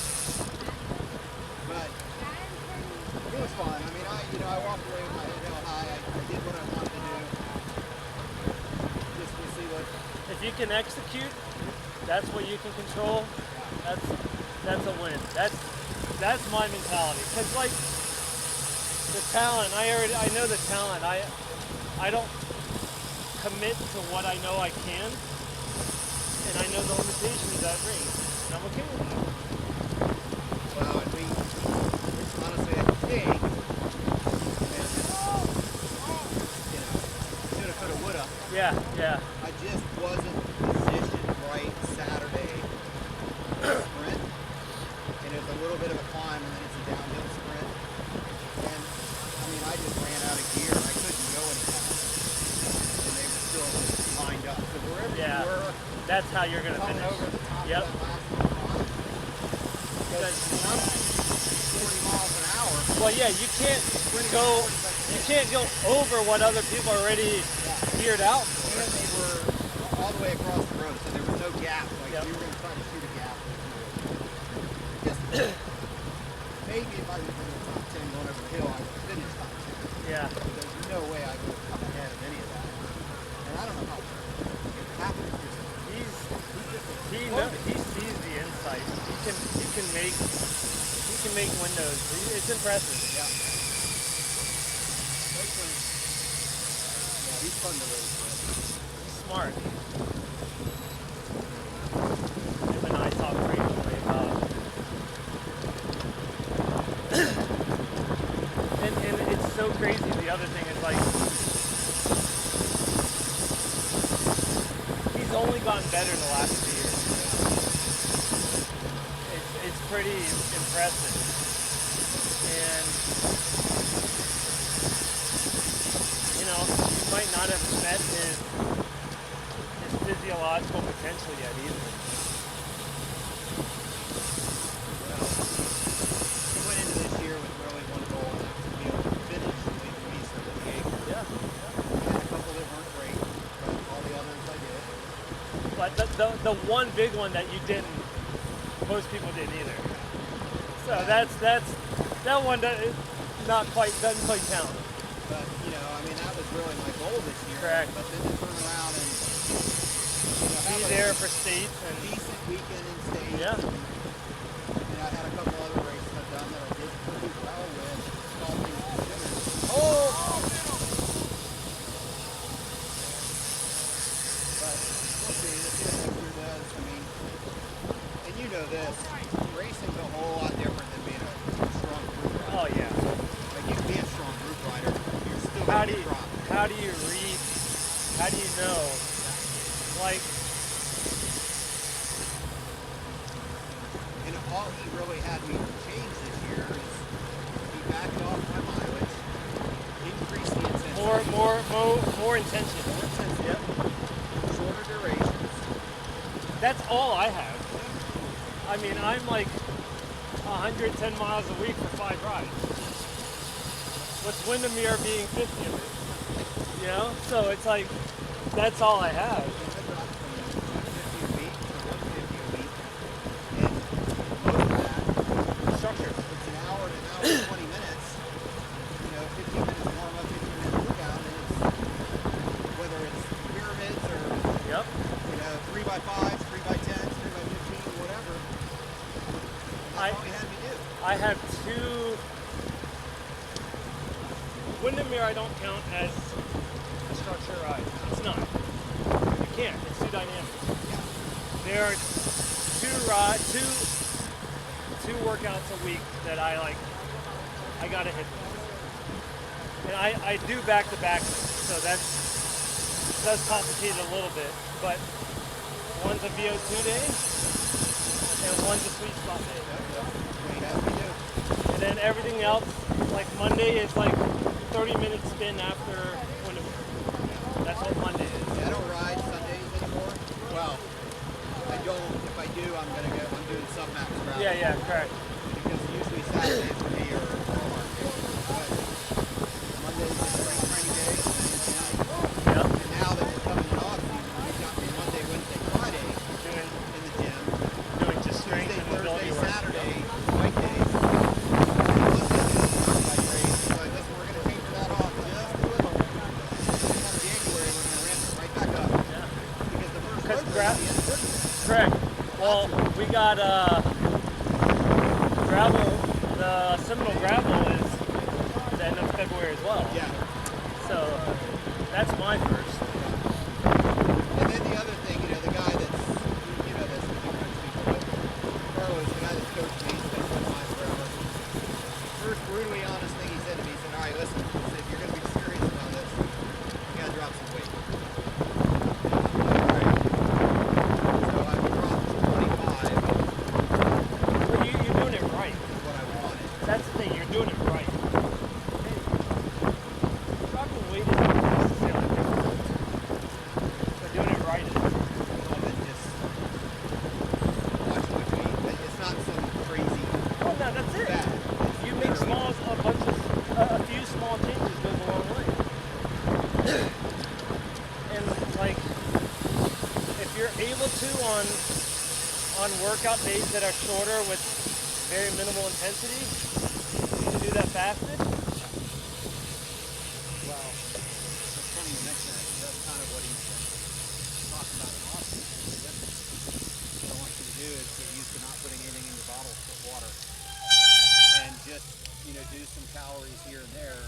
Speaker 3: But it was fun. I mean, I walked away with my head held high. I did what I wanted to do. Just to see what.
Speaker 1: If you can execute, that's what you can control. That's a win. That's my mentality. Because like the talent, I know the talent. I don't commit to what I know I can, and I know the limitations of that race, and I'm okay with that.
Speaker 3: Well, and we honestly, I think, and shoulda, coulda, woulda.
Speaker 1: Yeah, yeah.
Speaker 3: I just wasn't positioned right Saturday sprint, and it was a little bit of a climb, and then it's a downhill sprint. And I mean, I just ran out of gear. I couldn't go any faster, and they were still lined up. So wherever
Speaker 1: Yeah.
Speaker 3: you were,
Speaker 1: That's how you're gonna
Speaker 3: coming
Speaker 1: finish.
Speaker 3: over the top
Speaker 1: Yep.
Speaker 3: of that last climb, because when I'm 40 miles an hour,
Speaker 1: Well, yeah, you can't go over what other people already geared out for.
Speaker 3: and they were all the way across the road, so there was no gap. Like
Speaker 1: Yep.
Speaker 3: we were going to try to shoot a gap. Just maybe if I was in the top 10 going over the hill, I would finish top 10.
Speaker 1: Yeah.
Speaker 3: But there's no way I would have come ahead of any of that. And I don't know how it happened.
Speaker 1: He sees the insight. He can make windows. It's impressive.
Speaker 3: Yeah. Yeah, he's fun to race with.
Speaker 1: He's smart. Him and I talk frequently about. and it's so crazy. The other thing is like he's only gotten better in the last 2 years. It's pretty impressive. And you know, you might not have met his physiological potential yet either.
Speaker 3: Well, we went into this year with really one goal, and that was to be able to finish the League certification.
Speaker 1: Yeah.
Speaker 3: I had a couple that weren't great, but all the others I did.
Speaker 1: But the one big one that you didn't, most people didn't either. So that's that one doesn't quite count.
Speaker 3: But, you know, I mean, that was really my goal this year.
Speaker 1: Correct.
Speaker 3: But then to turn around and
Speaker 1: Be there for states
Speaker 3: a
Speaker 1: and
Speaker 3: decent weekend in state.
Speaker 1: yeah.
Speaker 3: And I had a couple other races I've done that I did pretty well with, all things considered.
Speaker 1: Oh.
Speaker 3: But we'll see. Let's see what next year does. I mean, and you know this, racing's a whole lot different than being a strong group rider.
Speaker 1: Oh yeah.
Speaker 3: Like you can be a strong group rider, you're still
Speaker 1: How
Speaker 3: going
Speaker 1: do
Speaker 3: to
Speaker 1: you
Speaker 3: be strong.
Speaker 1: how do you read? How do you know? Like
Speaker 3: And all he really had me change this year is he backed off my mileage, increased the intensity.
Speaker 1: more intention.
Speaker 3: More intensity.
Speaker 1: Yep.
Speaker 3: Shorter durations.
Speaker 1: That's all I have. I mean, I'm like 110 miles a week for 5 rides. With Windermere being 50 of it. You know? So it's like, that's all I have.
Speaker 3: I dropped from 150 a week to 150 a week. And most of that,
Speaker 1: Structure.
Speaker 3: it's an hour and 20 minutes. You know, 15 minutes warm up, 15 minutes workout, and it's whether it's pyramids or
Speaker 1: Yep.
Speaker 3: you know 3x5s, 3x10s, 3x15, whatever. That's all he had me do.
Speaker 1: I have 2. Windermere I don't count as a structure ride. It's not. You can't. It's too dynamic. There are 2 workouts a week that I gotta hit them. And I do back to back, so that's complicated a little bit. But one's a VO2 day and one's a sweet spot day.
Speaker 3: What he has me do.
Speaker 1: And then everything else, like Monday is like 30-minute spin after Windermere. That's what Monday is.
Speaker 3: I don't ride Sundays anymore. Well, I don't. If I do, I'm doing sub-max routes.
Speaker 1: Yeah, correct.
Speaker 3: Because usually Saturdays for me are hard days. But Mondays is strength training days.
Speaker 1: Yep.
Speaker 3: And now that we're coming in off season, we've got me Monday, Wednesday, Friday
Speaker 1: Doing
Speaker 3: in the gym.
Speaker 1: just strength
Speaker 3: Tuesday,
Speaker 1: and mobility
Speaker 3: Thursday,
Speaker 1: work.
Speaker 3: Saturday, bike days. Bike race. So listen, we're going to taper that off just a little. Come January, we're going to ramp it right back up.
Speaker 1: Yeah.
Speaker 3: Because the first
Speaker 1: Because
Speaker 3: road race is the end of Christmas.
Speaker 1: Correct. Well, we got gravel. The Seminole gravel is the end of February as well.
Speaker 3: Yeah.
Speaker 1: So that's my first.
Speaker 3: And then the other thing, you know, the guy that's, you know this, you coach people, but Carlos, the guy that's coached me, he's been with mine forever. First brutally honest thing he said to me, he said, all right, listen, he said, if you're going to be serious about this, you got to drop some weight. Right. So I dropped 25,
Speaker 1: But you're doing it right.
Speaker 3: is what I wanted.
Speaker 1: That's the thing. You're doing it right. Hey, dropping weight isn't necessarily difficult. But doing it right is.
Speaker 3: Well, then just watch what you eat. It's not some crazy
Speaker 1: Oh no, that's it.
Speaker 3: bad.
Speaker 1: You make a few small changes goes a long way. And like, if you're able to on workout days that are shorter with very minimal intensity, you can do that fasted. Wow.
Speaker 3: That's funny you mention that, 'cause that's kind of what he's talking about in Austin. What I want you to do is get used to not putting anything in your bottles but water. And just, you know, do some calories here and there.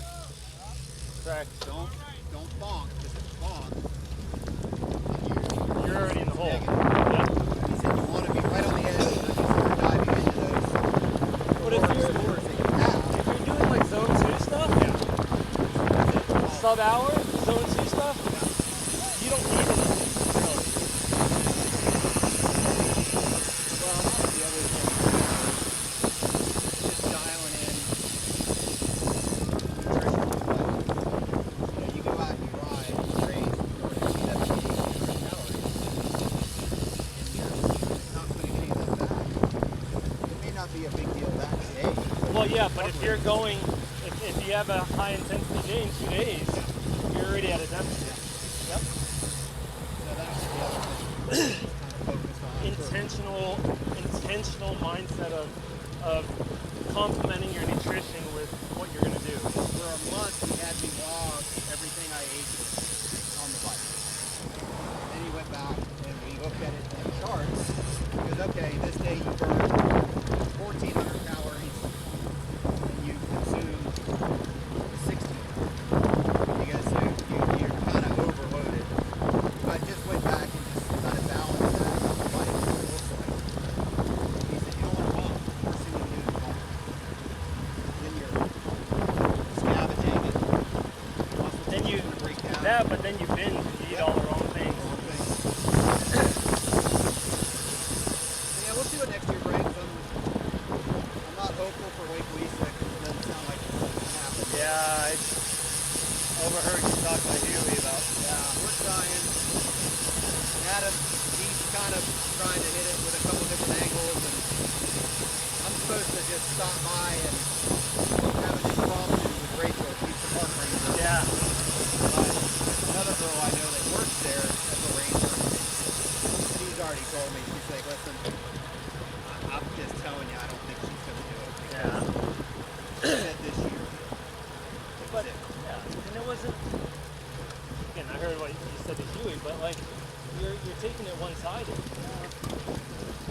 Speaker 1: Correct.
Speaker 3: Don't bonk, because if you bonk,
Speaker 1: You're already in the hole.
Speaker 3: negative.
Speaker 1: Yeah.
Speaker 3: He said you want to be right on the edge so that you start diving into those
Speaker 1: But if
Speaker 3: caloric
Speaker 1: you're-
Speaker 3: stores that you have.
Speaker 1: If you're doing like zone 2 stuff, sub hour, zone 2 stuff, you don't need it. Really. Well, yeah, but if you're going, if you have a high intensity day in 2 days, you're already at a deficit. Yep.
Speaker 3: So that's the other thing. Kind of focused on
Speaker 1: Intentional mindset of complementing your nutrition with what you're going to do.
Speaker 3: For a month, he had me log everything I ate on the bike. Then he went back and we looked at it in charts. He goes, okay, this day you burned 1,400 calories and you consumed 60. He goes, so you're kind of overloaded. I just went back and just kind of balanced that on the bike. He said, you don't want to pump. First thing you do is pump. Then you're scavenging and muscle
Speaker 1: Then you,
Speaker 3: gonna break down.
Speaker 1: yeah, but then you binge and you eat all the wrong things.
Speaker 3: Yeah, we'll see what next year brings. I'm not hopeful for Lake Louisa because it doesn't sound like it's going to happen.
Speaker 1: Yeah, I overheard you talk to Huey about.
Speaker 3: Yeah, we're trying. Adam, he's kind of trying to hit it with a couple different angles, and I'm supposed to just stop by and have an impromptu with Rachel. She's the park ranger.
Speaker 1: Yeah.
Speaker 3: But another girl I know that works there as a ranger, she's already told me, she's like, listen, I'm just telling you, I don't think she's going to do it.
Speaker 1: Yeah.
Speaker 3: She said this year.
Speaker 1: But yeah, and it wasn't. Again, I heard what you said to Huey, but like you're taking it one-sided.
Speaker 3: I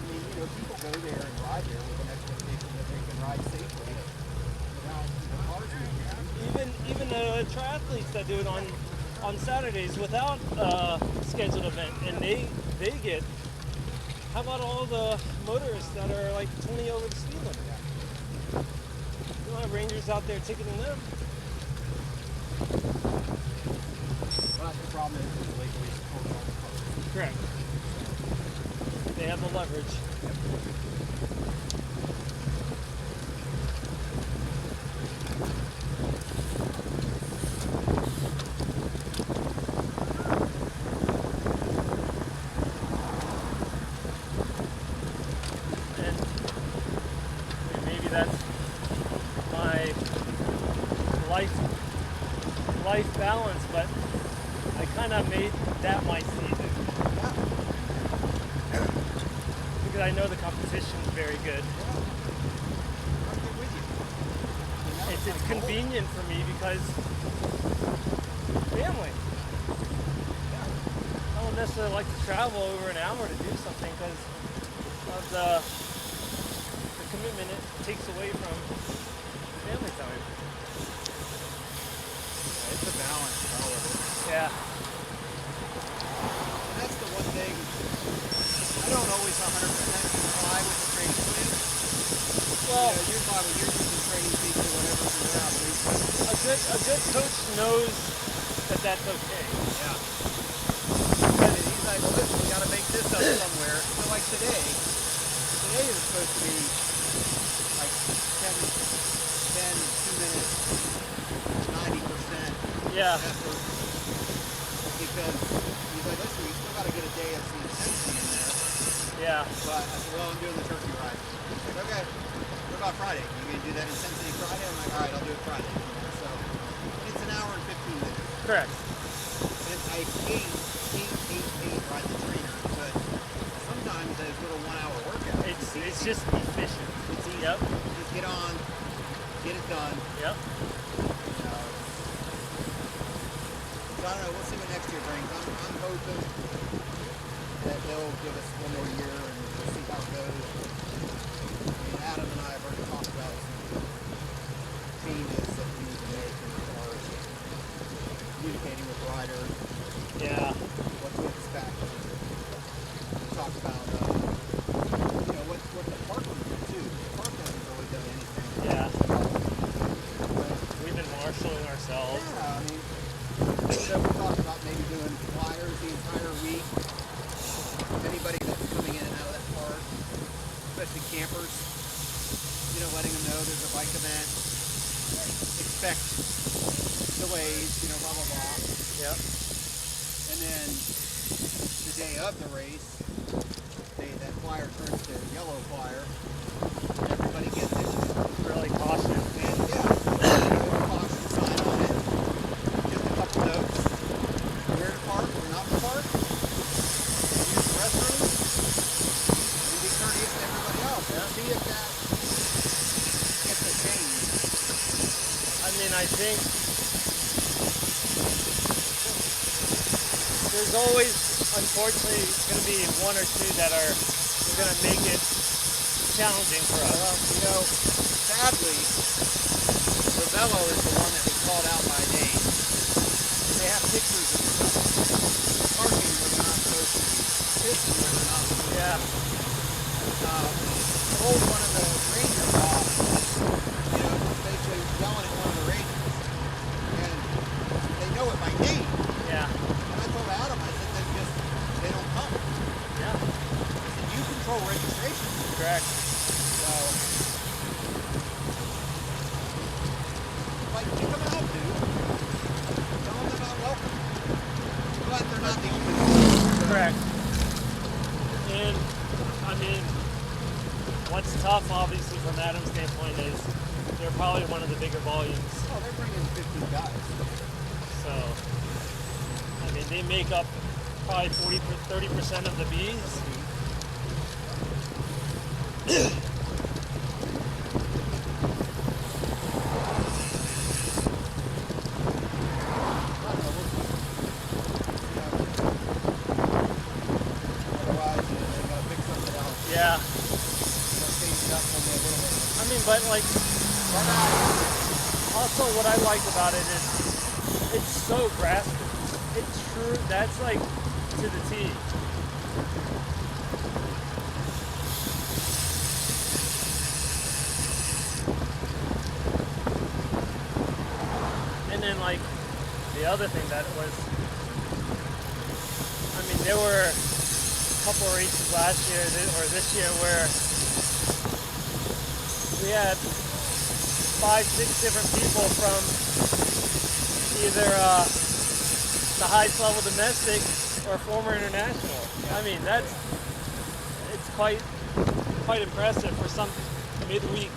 Speaker 3: mean, you know, people go there and ride there with an expectation that they can ride safely without the cars moving.
Speaker 1: Even the triathletes that do it on Saturdays without a scheduled event, and they get. How about all the motorists that are like 20 over the speed limit? You don't have rangers out there ticketing them.
Speaker 3: Well, that's the problem is the Lake Louisa pulls all the cars.
Speaker 1: Correct. They have the leverage. And maybe that's my life balance, but I kind of made that my season. Because I know the competition is very good.
Speaker 3: I'll get with you.
Speaker 1: It's convenient for me because family. I don't necessarily like to travel over an hour to do something because of the commitment it takes away from family time.
Speaker 3: It's a balance, however.
Speaker 1: Yeah.
Speaker 3: And that's the one thing, I don't always 100% comply with the training plan.
Speaker 1: Well,
Speaker 3: You know, you're fine with your training peaks or whatever for your athletes.
Speaker 1: a good coach knows that that's okay.
Speaker 3: Yeah. And he's like, well, listen, we got to make this up somewhere. So like today is supposed to be like 2 minutes, 90%
Speaker 1: Yeah.
Speaker 3: effort. Because he's like, listen, we still got to get a day of some intensity in there.
Speaker 1: Yeah.
Speaker 3: But I said, well, I'm doing the turkey ride. He's like, okay, what about Friday? You going to do that intensity Friday? I'm like, all right, I'll do it Friday. So it's an hour and 15 minutes.
Speaker 1: Correct.
Speaker 3: And I hate ride the trainer, but sometimes those little 1 hour workouts.
Speaker 1: It's just efficient.
Speaker 3: It's easy.
Speaker 1: Yep.
Speaker 3: Just get on, get it done.
Speaker 1: Yep.
Speaker 3: You know. So I don't know, we'll see what next year brings. I'm hoping that they'll give us one more year and we'll see how it goes. I mean, Adam and I have already talked about some changes that we need to make as far as communicating with riders,
Speaker 1: Yeah.
Speaker 3: what to expect. We talked about, you know, what the park can do too. The park hasn't really done anything.
Speaker 1: Yeah.
Speaker 3: But,
Speaker 1: We've been marshaling ourselves.
Speaker 3: yeah, I mean, so we talked about maybe doing flyers the entire week. Anybody that's coming in and out of that park, especially campers, you know, letting them know there's a bike event. Expect delays, you know, blah, blah, blah.
Speaker 1: Yep.
Speaker 3: And then the day of the race, that flyer turns to yellow flyer. Everybody gets it.
Speaker 1: Really cautious Yeah.
Speaker 3: See if that gets a change.
Speaker 1: I mean, I think there's always, unfortunately, going to be one or two that are going to make it challenging for us.
Speaker 3: Well, you know, sadly, Ravello is the one that was called out by name. They have pictures of parking where they're not supposed to be, pissing where they're not supposed to be.
Speaker 1: Yeah.
Speaker 3: Told one of the rangers off, you know, basically yelling at one of the rangers. And they know it by name.
Speaker 1: Yeah.
Speaker 3: And I told Adam, I said, they don't come.
Speaker 1: Yeah.
Speaker 3: I said, you control registration.
Speaker 1: Correct.
Speaker 3: So, like, kick them out, dude. Tell them they're not welcome. But they're not the only ones.
Speaker 1: Correct. And, I mean, what's tough, obviously, from Adam's standpoint is they're probably one of the bigger volumes.
Speaker 3: Oh, they're bringing 15 guys.
Speaker 1: So, I mean, they make up probably 30% of the bees.
Speaker 3: Otherwise, they gotta pick something else.
Speaker 1: Yeah.
Speaker 3: They'll change it up on me a little bit.
Speaker 1: I mean, but like, also what I like about it is it's so grassroots. It's true. That's like to the T. And then like the other thing that was, I mean, there were a couple of races last year or this year where we had 5, 6 different people from either the highest level domestic or former international. I mean, it's quite impressive for some midweek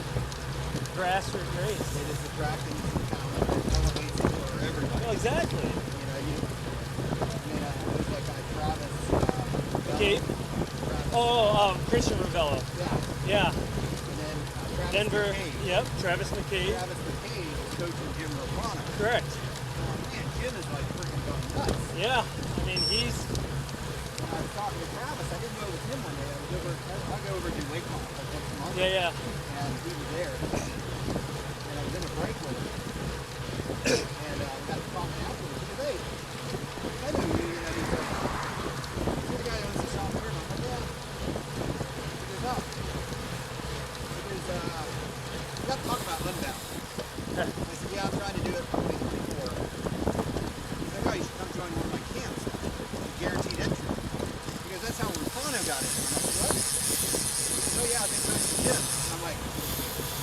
Speaker 1: grassroots race.
Speaker 3: It is attracting talent that elevates it for everybody.
Speaker 1: Well, exactly.
Speaker 3: You know, there's that guy Travis.
Speaker 1: Cape. Christian Ravello.
Speaker 3: Yeah.
Speaker 1: Yeah.
Speaker 3: And then Travis
Speaker 1: Denver.
Speaker 3: McCabe.
Speaker 1: Yep. Travis McCabe.
Speaker 3: Travis McCabe is coaching Jim Rapana.
Speaker 1: Correct.
Speaker 3: Man, Jim is like freaking going nuts.
Speaker 1: Yeah. I mean, he's.
Speaker 3: When I was talking to Travis, I didn't know it was him one day. I go over to Waycon like once a month.
Speaker 1: Yeah.
Speaker 3: And he was there. And I was in a break with him. And we got to talking afterwards. He goes, hey, I knew you. You know, he's like, you're the guy that owns the shop here. And I'm like, yeah. He goes, oh. He goes, we got to talk about Unbound. I said, yeah, I'm trying to do it probably before. He's like, oh, you should come join one of my camps. Guaranteed entry. He goes, that's how Rapano got in. I'm like, what? He goes, oh yeah, I've been coaching Jim. I'm like,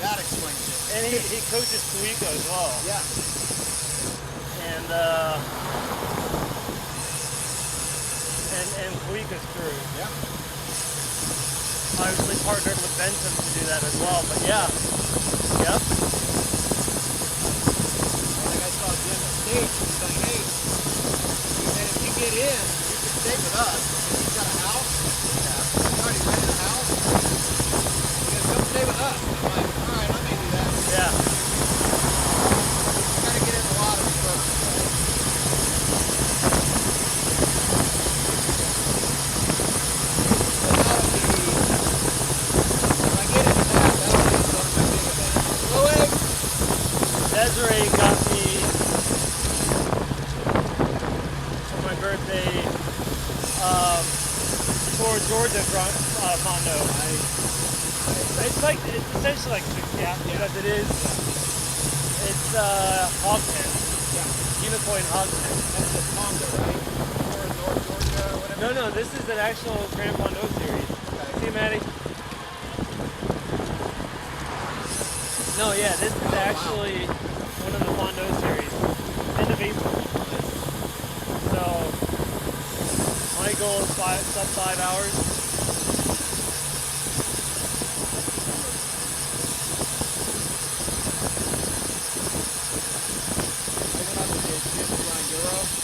Speaker 3: that explains it.
Speaker 1: And he coaches Kuiko as well.
Speaker 3: Yeah.
Speaker 1: And Kuiko's crew.
Speaker 3: Yep.
Speaker 1: Obviously partnered with Benson to do that as well, but yeah. Yep.
Speaker 3: Like I saw Jim at stage, he's like, hey, he said, if you get in, you can stay with us. He's got a house. Yeah. He's already rented a house. He goes, come stay with us. I'm like, all right, I may do that.
Speaker 1: Yeah.
Speaker 3: You gotta get in the lottery first. But that'll be, if I get into that, that'll be one of my big events. Chloe!
Speaker 1: Desiree got me for my birthday Tour Georgia Mondo. It's essentially like yeah, because it is. It's hog pen.
Speaker 3: Yeah.
Speaker 1: Unicoin hog pen.
Speaker 3: That's the Mondo, right? Or North Georgia or whatever?
Speaker 1: No, this is an actual Grand Mondo series. See, Maddie? No, yeah, this is actually one of the Mondo series. End of April. So, my goal is sub 5 hours.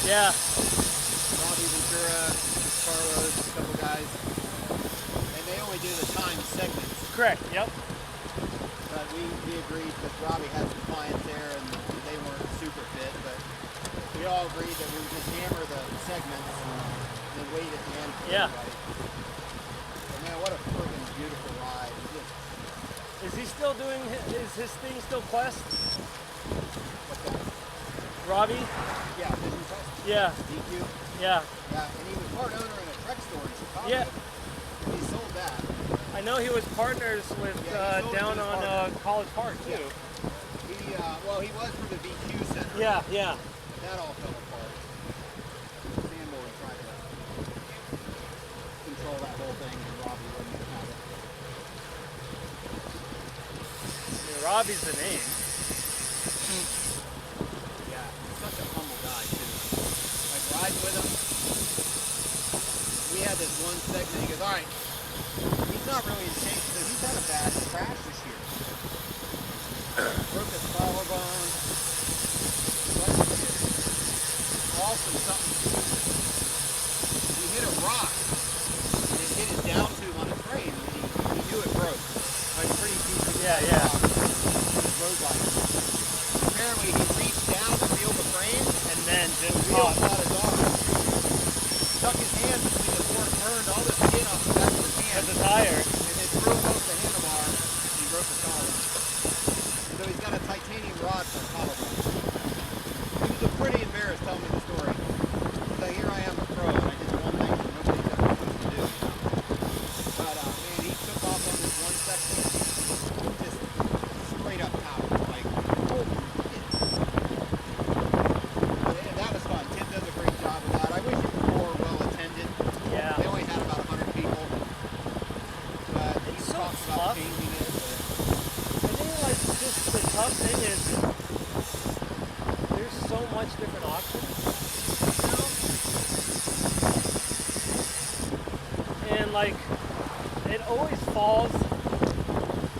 Speaker 1: Yeah.
Speaker 3: Bobby Ventura, Carlos, a couple guys. And they only do the time segments.
Speaker 1: Correct. Yep.
Speaker 3: But we agreed because Robbie had some clients there and they weren't super fit, but we all agreed that we would just hammer the segments and then wait at the end for
Speaker 1: Yeah.
Speaker 3: everybody. But man, what a friggin' beautiful ride.
Speaker 1: Is he still doing? Is his thing still Quest?
Speaker 3: What's that?
Speaker 1: Robbie?
Speaker 3: Yeah, Vision Quest.
Speaker 1: Yeah.
Speaker 3: DQ.
Speaker 1: Yeah.
Speaker 3: Yeah, and he was part owner in a Trek store in Chicago.
Speaker 1: Yeah.
Speaker 3: He sold that.
Speaker 1: I know he was partners with
Speaker 3: Yeah, he sold it
Speaker 1: down
Speaker 3: to his
Speaker 1: on
Speaker 3: partner.
Speaker 1: College Park too.
Speaker 3: Yeah. He was for the VQ Center.
Speaker 1: Yeah. Yeah.
Speaker 3: That all fell apart. Sanborn tried to control that whole thing, and Robbie wouldn't have it.
Speaker 1: Yeah, Robbie's the name.
Speaker 3: Yeah, he's such a humble guy too. Like riding with him, we had this one segment. He goes, "All right, he's not really in shape, so he's had a bad crash this year. Broke his collarbone. Awesome something. He hit a rock and it hit his down tube on his frame, and he knew it broke. Like pretty decent.
Speaker 1: Yeah, yeah.
Speaker 3: Road bike. Apparently he reached down to feel the frame,
Speaker 1: And then
Speaker 3: the
Speaker 1: just
Speaker 3: wheel
Speaker 1: popped.
Speaker 3: caught his arm. Stuck his hand between the fork, burned all the skin off the back of his hand,
Speaker 1: At the tire.
Speaker 3: and it broke off the handlebar, and he broke his collarbone. So he's got a titanium rod for a collarbone. He was pretty embarrassed telling me the story. So here I am, a pro, and I did one thing that nobody's ever supposed to do, you know. But man, he took off on this one section, just straight up power, like holy shit. And that was fun. Tim does a great job of that. I wish it was more well attended.
Speaker 1: Yeah.
Speaker 3: They only had about 100 people, but he
Speaker 1: It's so
Speaker 3: talks about
Speaker 1: tough.
Speaker 3: changing it.
Speaker 1: I think like just the tough thing is there's so much different options. And like it always falls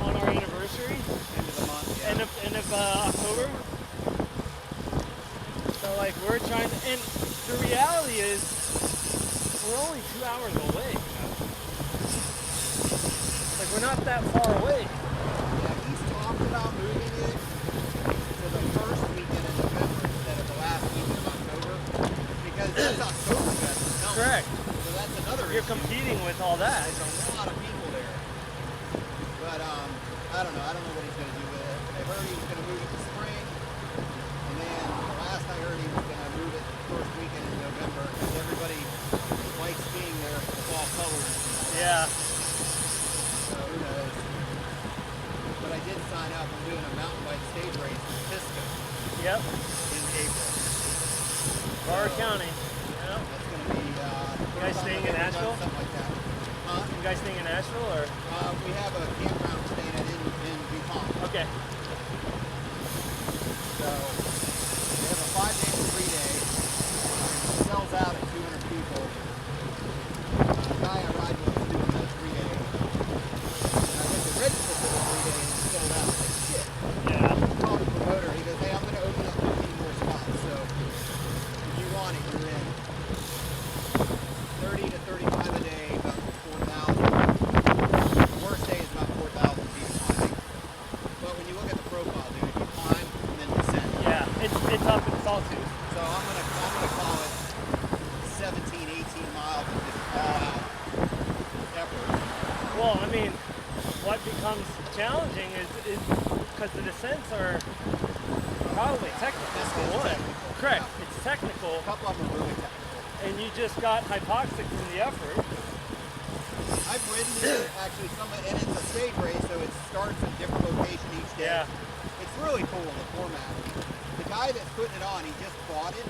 Speaker 1: on our anniversary,
Speaker 3: End of the month, yeah.
Speaker 1: end of October. So like we're trying to, and the reality is we're only 2 hours away. Like we're not that far away.
Speaker 3: Yeah, he's talked about moving it to the first weekend in November instead of the last weekend of October, because that's Oktoberfest in Melbourne.
Speaker 1: Correct.
Speaker 3: So that's another
Speaker 1: You're
Speaker 3: issue.
Speaker 1: competing with all that.
Speaker 3: There's a lot of people there. But I don't know. I don't know what he's going to do with it. I heard he was going to move it to spring, and then the last I heard he was going to move it the first weekend in November because everybody likes being there for the fall colors.
Speaker 1: Yeah.
Speaker 3: So who knows? But I did sign up. I'm doing a mountain bike stage race in Pisco
Speaker 1: Yep.
Speaker 3: in April.
Speaker 1: Broward
Speaker 3: So,
Speaker 1: County. Yep.
Speaker 3: That's going to be.
Speaker 1: You guys staying in Nashville?
Speaker 3: Something like that. Huh?
Speaker 1: You guys staying in Nashville or?
Speaker 3: We have a campground we're staying at in DuPont.
Speaker 1: Okay.
Speaker 3: So we have a 5-day and 3-day. It sells out at 200 people. The guy I ride with is doing the 3-day. And I went to register for the 3-day and it sold out. I was like, shit.
Speaker 1: Yeah.
Speaker 3: I called the promoter. He goes, hey, I'm going to open up 15 more spots. So if you want it, you're in. 30 to 35 a day, about 4,000. The worst day is about 4,000 feet climbing. But when you look at the profile, dude, you climb and then descend.
Speaker 1: Yeah. It's up in Sawtooth.
Speaker 3: So I'm gonna call it 17, 18 miles of just all out effort.
Speaker 1: Well, I mean, what becomes challenging is because the descents are probably technical
Speaker 3: This
Speaker 1: for
Speaker 3: is
Speaker 1: one.
Speaker 3: technical,
Speaker 1: Correct.
Speaker 3: yeah.
Speaker 1: It's technical,
Speaker 3: A couple of them are really technical.
Speaker 1: and you just got hypoxic from the effort.
Speaker 3: I've ridden it actually and it's a stage race, so it starts in a different location each day.
Speaker 1: Yeah.
Speaker 3: It's really cool the format. The guy that's putting it on, he just bought it.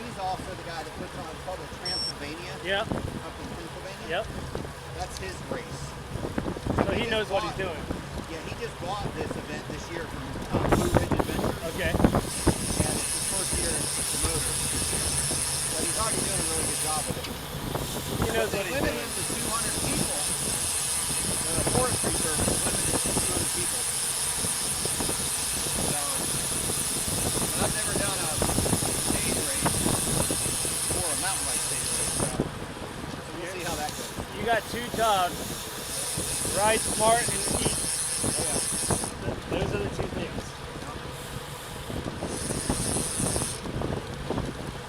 Speaker 3: He's also the guy that puts on, it's called the Transylvania
Speaker 1: Yep.
Speaker 3: up in Pennsylvania.
Speaker 1: Yep.
Speaker 3: That's his race.
Speaker 1: So he
Speaker 3: just
Speaker 1: knows what he's
Speaker 3: bought-
Speaker 1: doing.
Speaker 3: Yeah, he just bought this event this year from Blue Ridge Adventures.
Speaker 1: Okay.
Speaker 3: And it's his first year as a promoter. But he's already doing a really good job with it.
Speaker 1: He knows
Speaker 3: They
Speaker 1: what he's
Speaker 3: limit
Speaker 1: doing.
Speaker 3: him to 200 people. The forestry service limited it to 200 people. So, but I've never done a stage race or a mountain bike stage race. So we'll see how that goes.
Speaker 1: You got two jobs. ride smart and eat.
Speaker 3: Yeah.
Speaker 1: Those are the two things.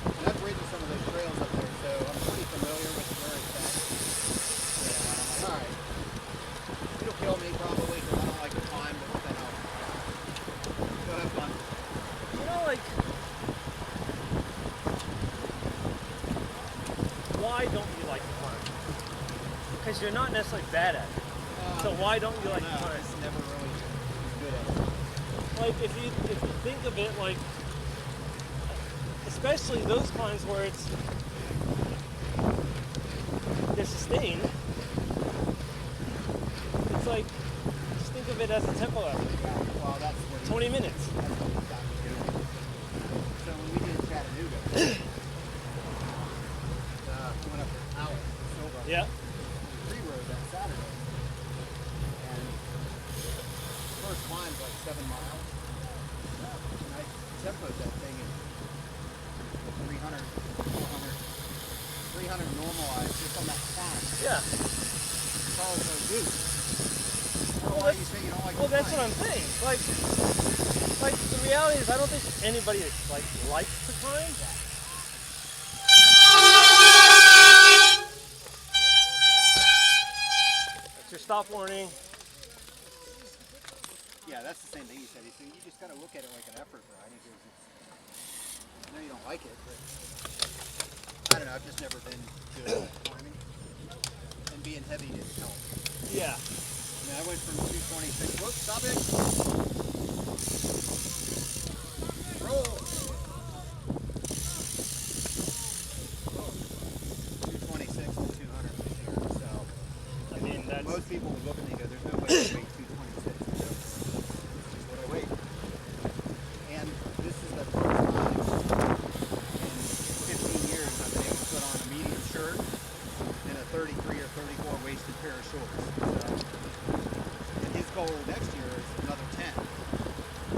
Speaker 3: And I've ridden some of those trails up there, so I'm pretty familiar with where it's at. And I'm like, all right, it'll kill me probably because I don't like to climb, but what the hell? Go have fun.
Speaker 1: You know, like, why don't you like to climb? Because you're not necessarily bad at it. So why don't you like to climb?
Speaker 3: It's never really good at it.
Speaker 1: Like if you think of it, like especially those climbs where they're sustained, it's like just think of it as a tempo effort.
Speaker 3: Yeah, well, that's what
Speaker 1: 20 minutes.
Speaker 3: That's what we got to do. So when we did Chattanooga, we went up to Alex, Silva.
Speaker 1: Yeah.
Speaker 3: We rode that Saturday. And first climb's like 7 miles. And I tempoed that thing at 300, 400, 300 normalized just on that climb.
Speaker 1: Yeah.
Speaker 3: So I was like, dude,
Speaker 1: Well,
Speaker 3: why you say you don't like
Speaker 1: well,
Speaker 3: to
Speaker 1: that's what
Speaker 3: climb?
Speaker 1: I'm saying. Like the reality is, I don't think anybody likes to climb. That's your stop warning.
Speaker 3: Yeah, that's the same thing he said. He said, you just got to look at it like an effort, right? He goes, I know you don't like it, but I don't know. I've just never been good at climbing. And being heavy didn't help.
Speaker 1: Yeah.
Speaker 3: I mean, I went from 226. Whoops, stop it. Roll. 226 to 200 this year. So,
Speaker 1: I mean, that's
Speaker 3: most people would look at me and go, there's no way to weigh 226. So, this is what I weigh. And this is the first time in 15 years I've been able to put on a medium shirt and a 33 or 34 waisted pair of shorts. So, and his goal next year is another 10.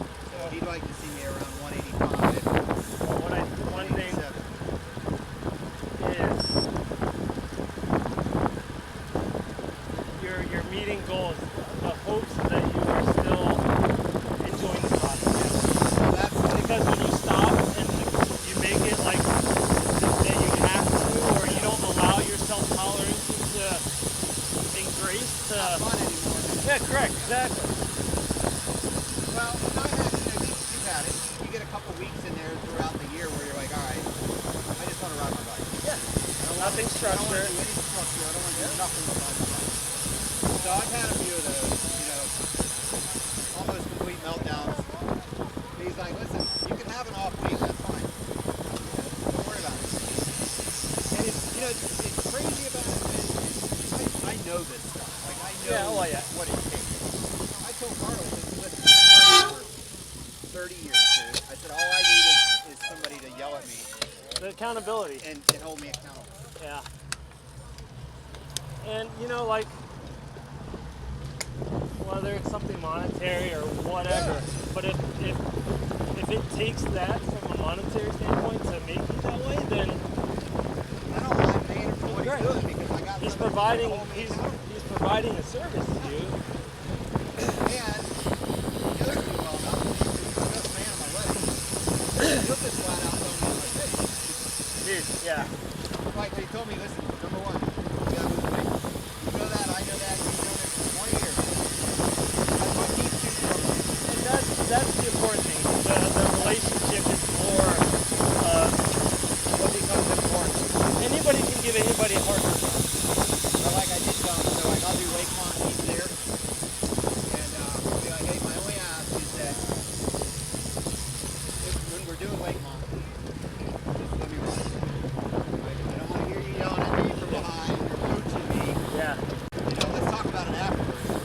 Speaker 3: So he'd like to see me around 185.
Speaker 1: well, one thing
Speaker 3: 187.
Speaker 1: is you're meeting goals. The hopes that you are still enjoying the process.
Speaker 3: So that's
Speaker 1: Because when you stop and you make it like that you have to, or you don't allow yourself tolerances to increase to.
Speaker 3: not fun anymore.
Speaker 1: Yeah, correct, exactly.
Speaker 3: Well, I had, you've had it. You get a couple weeks in there throughout the year where you're like, all right, I just want to ride my bike.
Speaker 1: Yeah. Nothing
Speaker 3: I don't want to
Speaker 1: structured.
Speaker 3: do any structure. I don't want to do nothing but ride my bike. So I've had a few of those, almost complete meltdowns. He's like, listen, you can have an off week, that's fine. Don't worry about it. And it's crazy about it, man. I know this stuff. Like, I know what it takes. I told Carlos, I said, listen, I've been for 30 years, dude. I said, all I need is somebody to yell at me
Speaker 1: The accountability.
Speaker 3: and hold me accountable.
Speaker 1: Yeah. And like whether it's something monetary or whatever, but if it takes that from a monetary standpoint to make it that way, then
Speaker 3: I don't mind paying him for what he's doing because I got
Speaker 1: he's
Speaker 3: somebody
Speaker 1: providing
Speaker 3: to hold me
Speaker 1: he's
Speaker 3: accountable.
Speaker 1: providing a service to you.
Speaker 3: And the other thing well enough is he's the best man at my wedding. He'll just flat out tell me like, hey,
Speaker 1: Dude, yeah.
Speaker 3: like he told me, listen, number one, you gotta lose weight. You know that, I know that, you've done it for 20 years. That's what keeps you from
Speaker 1: And that's the important thing. The relationship is more what becomes important. Anybody can give anybody a hard time.
Speaker 3: But like I did tell him, so like I'll do Lakemont, he's there. And I'll be like, hey, my only ask is that when we're doing Lakemont, just let me run. Like, I don't want to hear you yelling at me from behind or coaching me.
Speaker 1: Yeah.
Speaker 3: Let's talk about it afterwards. And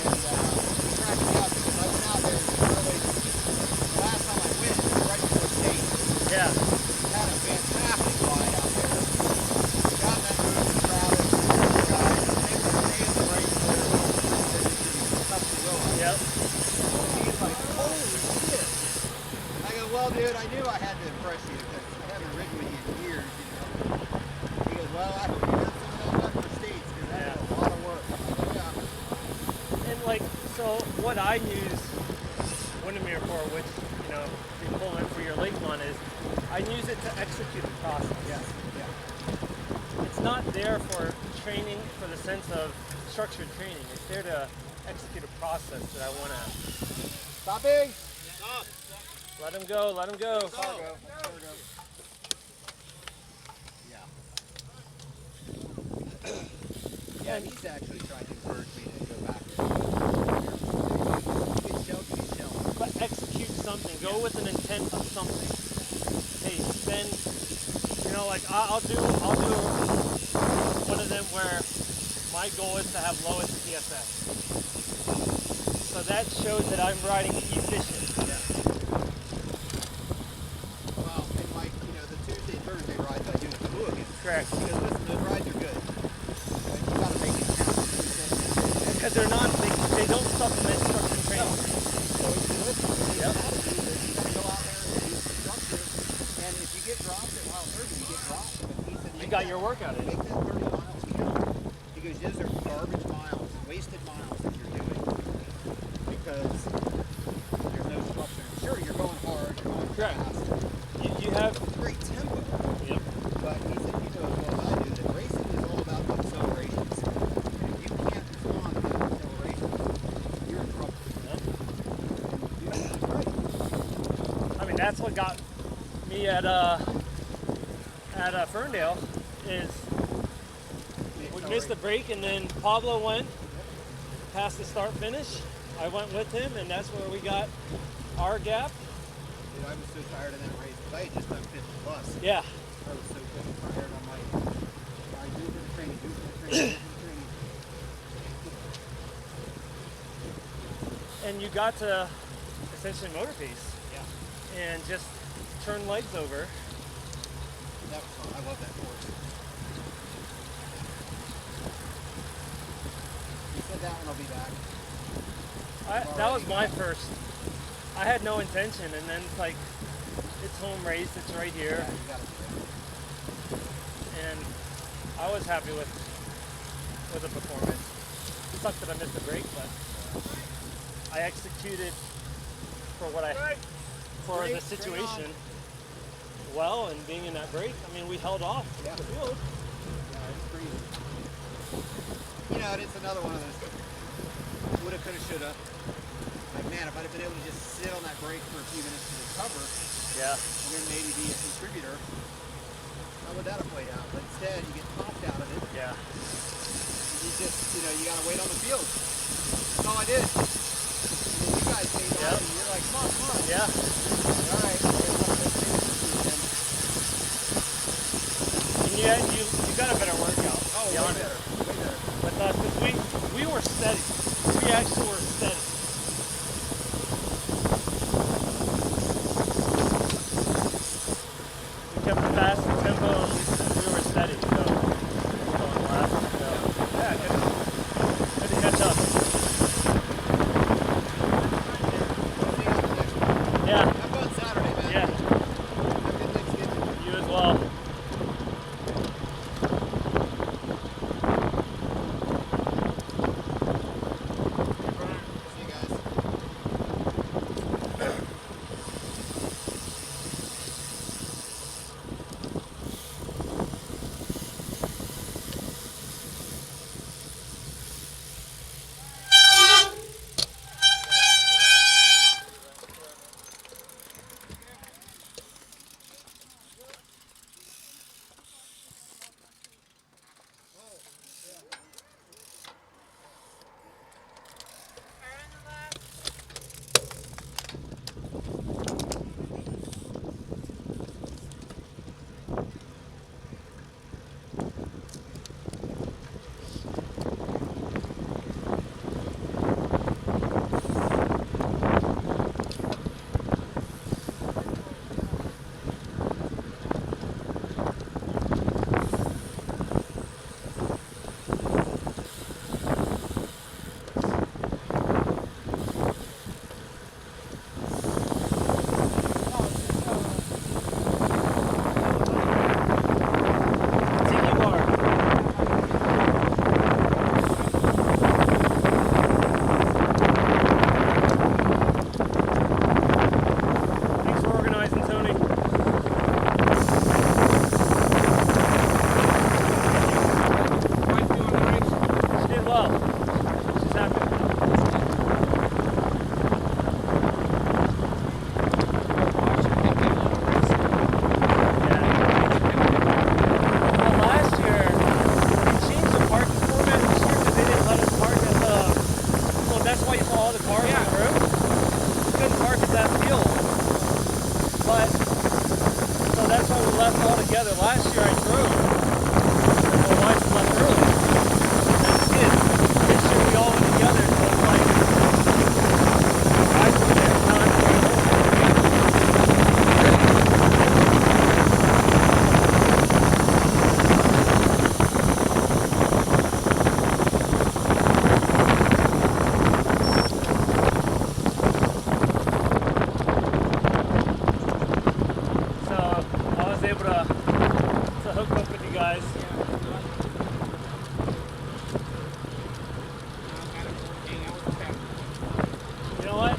Speaker 3: it cracked me up because I went out there really, the last time I went, it was right before state.
Speaker 1: Yeah.
Speaker 3: Had a fantastic ride out there. Got in that mood with Travis, the guys, they were staying the race there.
Speaker 1: Yep.
Speaker 3: He's like, holy shit. I go, well, dude, I knew I had to impress you because I haven't ridden with you in years, He goes, well, I hope you got some of those upper states because that is a lot of work. I'm like, yeah.
Speaker 1: like, so what I use Windermere for, which, you know, you pull in for your leg one, is I use it to execute the process.
Speaker 3: Yes. Yeah.
Speaker 1: It's not there for training for the sense of structured training. It's there to execute a process that I want to.
Speaker 3: Stopping.
Speaker 2: Stop.
Speaker 1: Let him go, let him go.
Speaker 3: Cargo. Yeah. Yeah, he's actually trying to encourage me to go back there. Get shelled.
Speaker 1: But execute something. Go with an intent of something. Hey, then, you know, like I'll do one of them where my goal is to have lowest PSS. So that shows that I'm riding efficient.
Speaker 3: Yeah. Well, and like, you know, the Tuesday, Thursday rides I do at the Hook.
Speaker 1: Correct.
Speaker 3: Because listen, those rides are good. But you gotta make it count.
Speaker 1: Because they're not, they don't supplement structured training.
Speaker 3: So if you listen, you
Speaker 1: Yep.
Speaker 3: gotta do this. You gotta go out there and do some structure. And if you get dropped at Wild 30, you get dropped. But he said,
Speaker 1: You got your workout in.
Speaker 3: Make that 30 miles count. Because those are garbage miles, wasted miles that you're doing. Because there's no structure. Sure, you're going hard, you're going
Speaker 1: Correct.
Speaker 3: fast.
Speaker 1: You have,
Speaker 3: Great tempo.
Speaker 1: yep.
Speaker 3: But he said, you know as well as I do, that racing is all about the accelerations. And if you can't respond to those accelerations, you're in trouble. And you're right.
Speaker 1: I mean, that's what got me at Ferndale is we missed the break, and then Pablo went past the start finish. I went with him, and that's where we got our gap.
Speaker 3: Dude, I was so tired of that race because I had just done 50 plus.
Speaker 1: Yeah.
Speaker 3: I was so tired. I'm like, I do for the training, do for the training, do for the training.
Speaker 1: And you got to essentially motor piece
Speaker 3: Yeah.
Speaker 1: and just turn legs over.
Speaker 3: That was fun. I love that course. He said that one will be back.
Speaker 1: That was my first. I had no intention, and then it's like, it's home race, it's right here,
Speaker 3: Yeah, you gotta do it.
Speaker 1: and I was happy with the performance. It sucked that I missed the break, but I executed for what for the situation well, and being in that break, I mean, we held off
Speaker 3: Yeah.
Speaker 1: the field.
Speaker 3: Yeah, it's crazy. You know, and it's another one of those woulda, coulda, shoulda. Like, man, if I'd have been able to just sit on that break for a few minutes to recover
Speaker 1: Yeah.
Speaker 3: and then maybe be a contributor, how would that have played out? But instead, you get popped out of it.
Speaker 1: Yeah.
Speaker 3: You just, you know, you gotta wait on the field. That's all I did. And then you guys stayed on,
Speaker 1: Yep.
Speaker 3: and you're like, come on.
Speaker 1: Yeah.
Speaker 3: All right,
Speaker 1: And you got a better workout.
Speaker 3: oh, way
Speaker 1: beyond
Speaker 3: better,
Speaker 1: it.
Speaker 3: way better.
Speaker 1: With us, because we were steady. We actually were steady. We kept the fast tempo, and we were steady. So going last. So yeah, good to catch up. Yeah.
Speaker 3: Have fun Saturday, man.
Speaker 1: Yeah.
Speaker 3: Have a good Thanksgiving.
Speaker 1: You as well.
Speaker 2: Hey, Brian.
Speaker 1: all the cars on the road. We couldn't park at that field. But, so that's why we left all together. Last year I drove, and my wife left early. And the kids. This year we all went together, so it's like, I was there, time to go home. Able to hook up with you guys. You know what?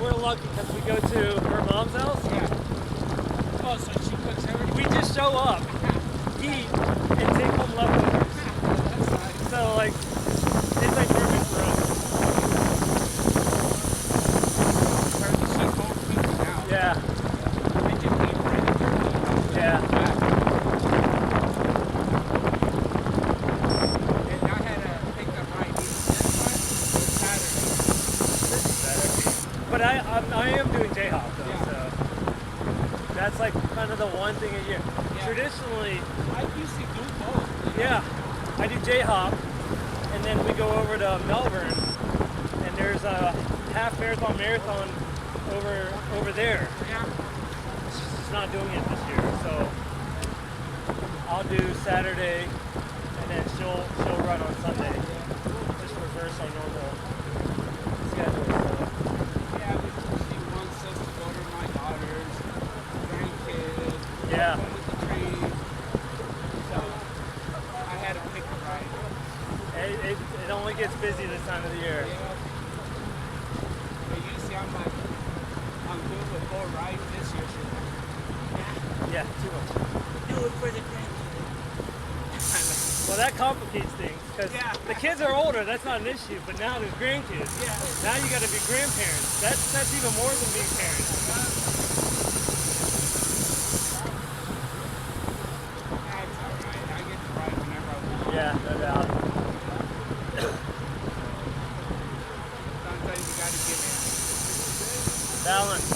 Speaker 1: We're lucky because we go to her mom's house.
Speaker 2: Yeah. Oh, so she cooks everything?
Speaker 1: We just show up, eat, and take home leftovers.
Speaker 2: That's nice.
Speaker 1: So like, it's like perfect for us.
Speaker 2: She's home cooking now.
Speaker 1: Yeah.
Speaker 2: They just eat right.
Speaker 1: Yeah.
Speaker 2: And I had to pick up my this one Saturday.
Speaker 1: But I am doing J-Hop though,
Speaker 2: Yeah.
Speaker 1: so that's like kind of the one thing a year.
Speaker 2: Yeah.
Speaker 1: Traditionally,
Speaker 2: I used to do both.
Speaker 1: yeah, I do J-Hop, and then we go over to Melbourne, and there's a half marathon over there.
Speaker 2: Yeah.
Speaker 1: She's not doing it this year, so I'll do Saturday, and then she'll run on Sunday. Just reverse our normal schedule. So.
Speaker 2: Yeah, she wants us to go to my daughter's grandkids.
Speaker 1: Yeah.
Speaker 2: Home with the trees. So I had to pick a ride.
Speaker 1: It only gets busy this time of the year.
Speaker 2: Yeah. But usually I'm good with 4 rides this year.
Speaker 1: Yeah, too much.
Speaker 4: Do it for the grandkids.
Speaker 1: Well, that complicates things because
Speaker 2: Yeah.
Speaker 1: the kids are older. That's not an issue. But now there's grandkids.
Speaker 2: Yeah.
Speaker 1: Now you got to be grandparents. That's even more than being parents.
Speaker 2: That's all right. I get to ride whenever I want.
Speaker 1: Yeah, no doubt.
Speaker 2: Sometimes you got to give in.
Speaker 1: Balance.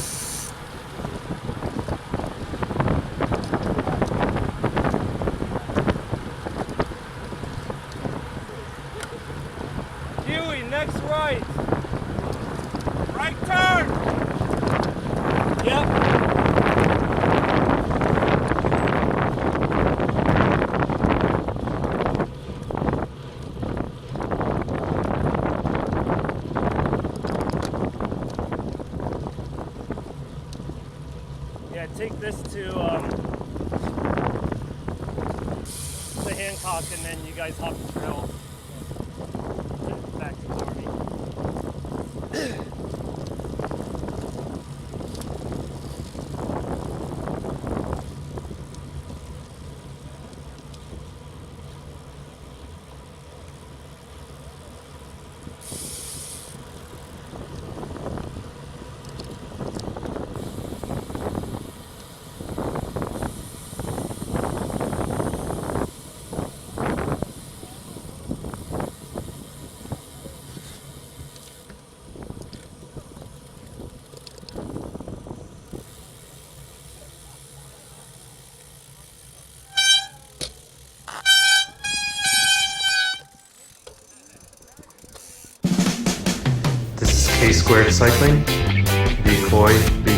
Speaker 1: Huey, next right.
Speaker 2: Right turn!
Speaker 1: Yep. Yeah, take this to Hancock, and then you guys hop the trail back to Garmin.
Speaker 6: This is KSquared Cycling, the Khoi, the